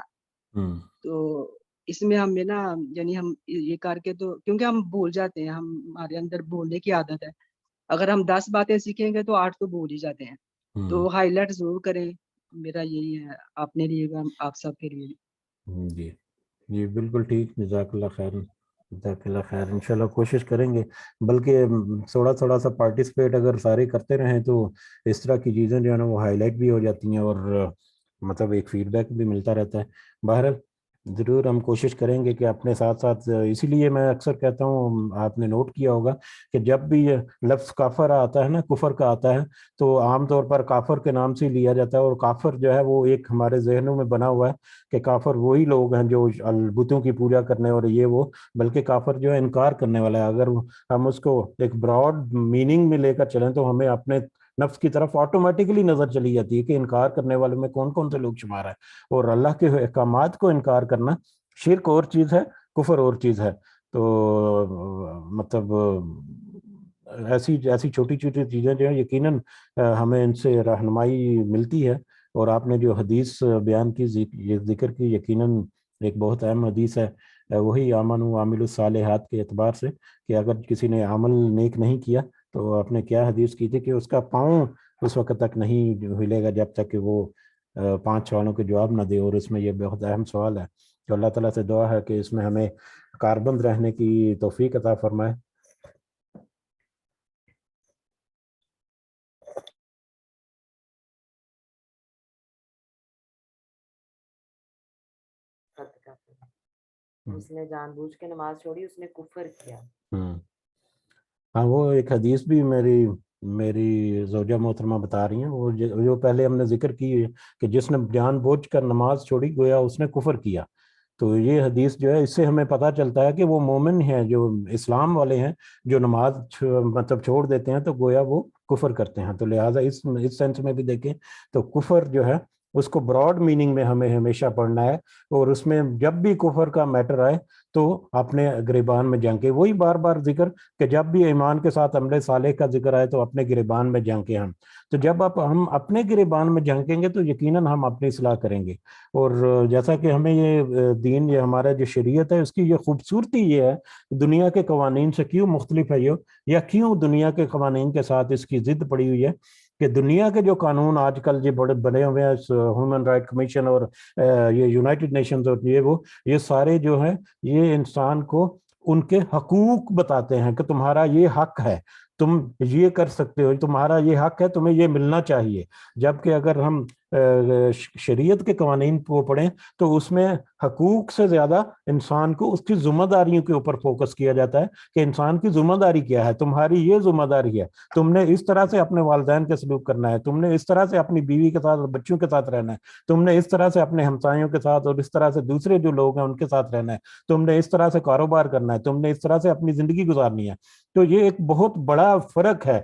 تو اس میں ہمیں نا یعنی ہم یہ کر کے تو کیونکہ ہم بھول جاتے ہیں، ہمارے اندر بھولنے کی عادت ہے. اگر ہم 10 باتیں سیکھیں گے تو 8 تو بھول ہی جاتے ہیں. تو ہائی لائٹ ضرور کریں، میرا یہی ہے اپنے لیے آپ سب کے لیے. جی جی بالکل ٹھیک. جزاک اللہ خیر. جزاک اللہ خیر. انشاءاللہ کوشش کریں گے، بلکہ تھوڑا سا پارٹیسپیٹ اگر سارے کرتے رہیں تو اس طرح کی چیزیں جو ہے نا وہ ہائی لائٹ بھی ہو جاتی ہیں اور مطلب ایک فیڈ بیک بھی ملتا رہتا ہے. بہرحال ضرور ہم کوشش کریں گے کہ اپنے ساتھ ساتھ، اسی لیے میں اکثر کہتا ہوں، آپ نے نوٹ کیا ہوگا کہ جب بھی یہ لفظ کافر آتا ہے نا، کفر کا آتا ہے، تو عام طور پر کافر کے نام سے ہی لیا جاتا ہے، اور کافر جو ہے وہ ایک ہمارے ذہنوں میں بنا ہوا ہے کہ کافر وہی لوگ ہیں جو بتوں کی پوجا کرنے اور یہ وہ، بلکہ کافر جو ہے انکار کرنے والا ہے۔ اگر ہم اس کو ایک براڈ میننگ میں لے کر چلیں تو ہمیں اپنے نفس کی طرف آٹومیٹکلی نظر چلی جاتی ہے کہ انکار کرنے والوں میں کون کون سے لوگ شمار ہیں، اور اللہ کے احکامات کو انکار کرنا شرک اور چیز ہے، کفر اور چیز ہے۔ تو مطلب ایسی ایسی چھوٹی چھوٹی چیزیں جو ہیں یقیناً ہمیں ان سے رہنمائی ملتی ہے۔ اور آپ نے جو حدیث بیان کی، یہ ذکر کی، یقیناً ایک بہت اہم حدیث ہے، وہی آمن و عامل الصالحات کے اعتبار سے، کہ اگر کسی نے عمل نیک نہیں کیا تو آپ نے کیا حدیث کی تھی کہ اس کا پاؤں اس وقت تک نہیں ہلے گا جب تک کہ وہ 5 سوالوں کے جواب نہ دے۔ اور اس میں یہ بہت اہم سوال ہے، تو اللہ تعالیٰ سے دعا ہے کہ اس میں ہمیں کاربند رہنے کی توفیق عطا فرمائے۔ اس نے جان بوجھ کے نماز چھوڑی، اس نے کفر کیا۔ ہاں، وہ ایک حدیث بھی میری زوجہ محترمہ بتا رہی ہیں، وہ جو پہلے ہم نے ذکر کی ہے کہ جس نے جان بوجھ کر نماز چھوڑی گویا اس نے کفر کیا۔ تو یہ حدیث جو ہے، اس سے ہمیں پتہ چلتا ہے کہ وہ مومن ہیں جو اسلام والے ہیں، جو نماز مطلب چھوڑ دیتے ہیں تو گویا وہ کفر کرتے ہیں۔ تو لہٰذا اس سینس میں بھی دیکھیں تو کفر جو ہے اس کو براڈ میننگ میں ہمیں ہمیشہ پڑھنا ہے، اور اس میں جب بھی کفر کا میٹر آئے تو اپنے گریبان میں جھانکے، وہی بار بار ذکر کہ جب بھی ایمان کے ساتھ عمل صالح کا ذکر آئے تو اپنے گریبان میں جھانکیں ہم۔ تو جب ہم اپنے گریبان میں جھانکیں گے تو یقیناً ہم اپنی اصلاح کریں گے۔ اور جیسا کہ ہمیں یہ دین، یہ ہمارا جو شریعت ہے، اس کی یہ خوبصورتی یہ ہے، دنیا کے قوانین سے کیوں مختلف ہے یہ، یا کیوں دنیا کے قوانین کے ساتھ اس کی ضد پڑی ہوئی ہے، کہ دنیا کے جو قانون آج کل جو بنے ہوئے ہیں، ہیومن رائٹ کمیشن اور یہ یونائٹڈ نیشنز اور یہ سارے جو ہیں، یہ انسان کو ان کے حقوق بتاتے ہیں کہ تمہارا یہ حق ہے، تم یہ کر سکتے ہو، تمہارا یہ حق ہے، تمہیں یہ ملنا چاہیے۔ جبکہ اگر ہم شریعت کے قوانین کو پڑھیں تو اس میں حقوق سے زیادہ انسان کو اس کی ذمہ داریوں کے اوپر فوکس کیا جاتا ہے کہ انسان کی ذمہ داری کیا ہے، تمہاری یہ ذمہ داری ہے، تم نے اس طرح سے اپنے والدین کے سلوک کرنا ہے، تم نے اس طرح سے اپنی بیوی کے ساتھ، بچوں کے ساتھ رہنا ہے، تم نے اس طرح سے اپنے ہمسایوں کے ساتھ اور اس طرح سے دوسرے جو لوگ ہیں ان کے ساتھ رہنا ہے، تم نے اس طرح سے کاروبار کرنا ہے، تم نے اس طرح سے اپنی زندگی گزارنی ہے۔ تو یہ ایک بہت بڑا فرق ہے،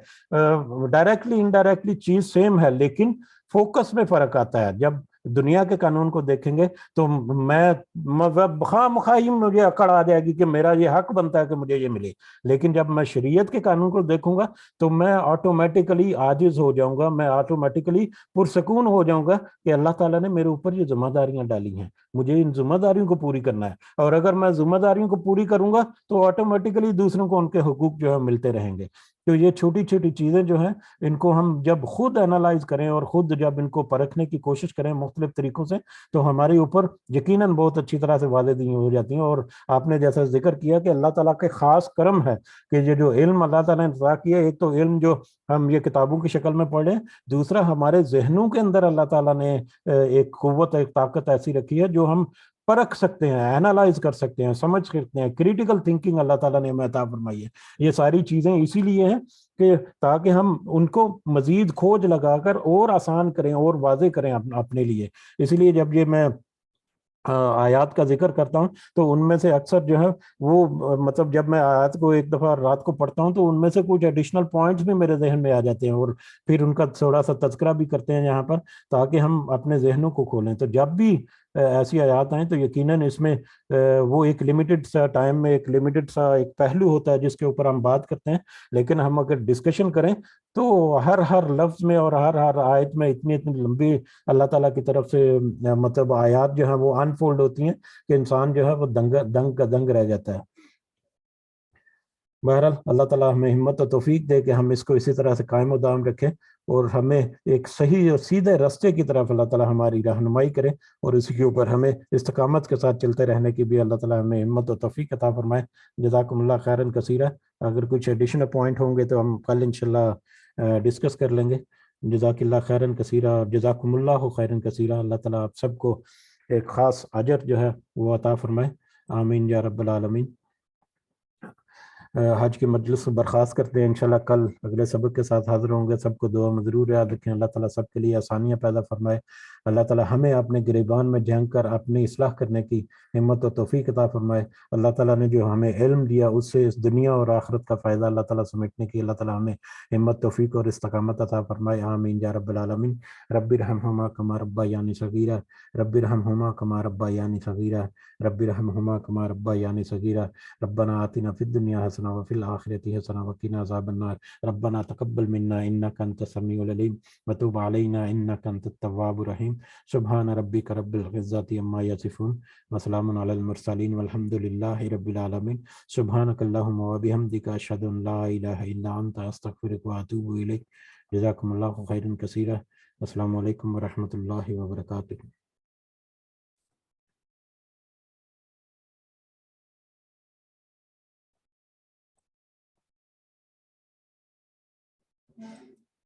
ڈائریکٹلی انڈائریکٹلی چیز سیم ہے لیکن فوکس میں فرق آتا ہے۔ جب دنیا کے قانون کو دیکھیں گے تو میں خواہ مخواہ ہی مجھے اکڑ آ جائے گی کہ میرا یہ حق بنتا ہے کہ مجھے یہ ملے، لیکن جب میں شریعت کے قانون کو دیکھوں گا تو میں آٹومیٹیکلی عاجز ہو جاؤں گا، میں آٹومیٹیکلی پرسکون ہو جاؤں گا کہ اللہ تعالیٰ نے میرے اوپر یہ ذمہ داریاں ڈالی ہیں، مجھے ان ذمہ داریوں کو پوری کرنا ہے، اور اگر میں ذمہ داریوں کو پوری کروں گا تو آٹومیٹیکلی دوسروں کو ان کے حقوق جو ہے ملتے رہیں گے۔ تو یہ چھوٹی چھوٹی چیزیں جو ہیں، ان کو ہم جب خود انالائز کریں اور خود جب ان کو پرکھنے کی کوشش کریں مختلف طریقوں سے، تو ہمارے اوپر یقیناً بہت اچھی طرح سے واضح ہو جاتی ہیں۔ اور آپ نے جیسا ذکر کیا کہ اللہ تعالیٰ کے خاص کرم ہے کہ یہ جو علم اللہ تعالیٰ نے عطا کیا، ایک تو علم جو ہم یہ کتابوں کی شکل میں پڑھ لیں، دوسرا ہمارے ذہنوں کے اندر اللہ تعالیٰ نے ایک قوت، ایک طاقت ایسی رکھی ہے جو ہم پرکھ سکتے ہیں، اینالائز کر سکتے ہیں، سمجھ سکتے ہیں، کریٹیکل تھنکنگ اللہ تعالیٰ نے ہمیں عطا فرمائی ہے۔ یہ ساری چیزیں اسی لیے ہیں کہ تاکہ ہم ان کو مزید کھوج لگا کر اور آسان کریں اور واضح کریں اپنے لیے۔ اسی لیے جب یہ میں آیات کا ذکر کرتا ہوں تو ان میں سے اکثر جو ہے وہ مطلب جب میں آیات کو ایک دفعہ رات کو پڑھتا ہوں تو ان میں سے کچھ ایڈیشنل پوائنٹس بھی میرے ذہن میں آ جاتے ہیں، اور پھر ان کا تھوڑا سا تذکرہ بھی کرتے ہیں یہاں پر تاکہ ہم اپنے ذہنوں کو کھولیں۔ تو جب بھی ایسی آیات آئیں تو یقیناً اس میں وہ ایک لمیٹڈ سا ٹائم میں ایک لمیٹڈ سا ایک پہلو ہوتا ہے جس کے اوپر ہم بات کرتے ہیں، لیکن ہم اگر ڈسکشن کریں تو ہر لفظ میں اور ہر آیت میں اتنی لمبی اللہ تعالیٰ کی طرف سے مطلب آیات جو ہیں وہ انفولڈ ہوتی ہیں کہ انسان جو ہے وہ دنگ کا دنگ رہ جاتا ہے۔ بہرحال اللہ تعالیٰ ہمیں ہمت و توفیق دے کہ ہم اس کو اسی طرح سے قائم و دائم رکھیں، اور ہمیں ایک صحیح اور سیدھے راستے کی طرف اللہ تعالیٰ ہماری رہنمائی کرے، اور اسی کے اوپر ہمیں استقامت کے ساتھ چلتے رہنے کی بھی اللہ تعالیٰ ہمیں ہمت و توفیق عطا فرمائے۔ جزاکم اللہ خیراً کثیرہ۔ اگر کچھ ایڈیشنل پوائنٹ ہوں گے تو ہم کل انشاءاللہ ڈسکس کر لیں گے۔ جزاک اللہ خیراً کثیرہ، جزاکم اللہ خیراً کثیرہ۔ اللہ تعالیٰ آپ سب کو ایک خاص اجر جو ہے وہ عطا فرمائے، آمین یا رب العالمین۔ حج کی مجلس کو برخاست کرتے ہیں، انشاءاللہ کل اگلے سبق کے ساتھ حاضر ہوں گے۔ سب کو دعا میں ضرور یاد رکھیں، اللہ تعالیٰ سب کے لیے آسانیاں پیدا فرمائے، اللہ تعالیٰ ہمیں اپنے گریبان میں جھانک کر اپنی اصلاح کرنے کی ہمت و توفیق عطا فرمائے، اللہ تعالیٰ نے جو ہمیں علم دیا اس سے اس دنیا اور آخرت کا فائدہ اللہ تعالیٰ سمیٹنے کی اللہ تعالیٰ ہمیں ہمت، توفیق اور استقامت عطا فرمائے، آمین یا رب العالمین۔ رب ارحمہما کما ربیانی صغیرہ، رب ارحمہما کما ربیانی صغیرہ، رب ارحمہما کما ربیانی صغیرہ، ربنا آتنا فی الدنیا حسنہ وفی الآخرۃ حسنہ وقنا عذاب النار، ربنا تقبل منا انک انت السمیع العلیم وتب علینا انک انت التواب الرحیم، سبحان ربک رب العزۃ عما یصفون وسلام علی المرسلین والحمد للہ رب العالمین، سبحانک اللہم وبحمدک اشہد ان لا الہ الا انت استغفرک واتوب الیک، جزاکم اللہ خیرا کثیرا، السلام علیکم ورحمۃ اللہ وبرکاتہ۔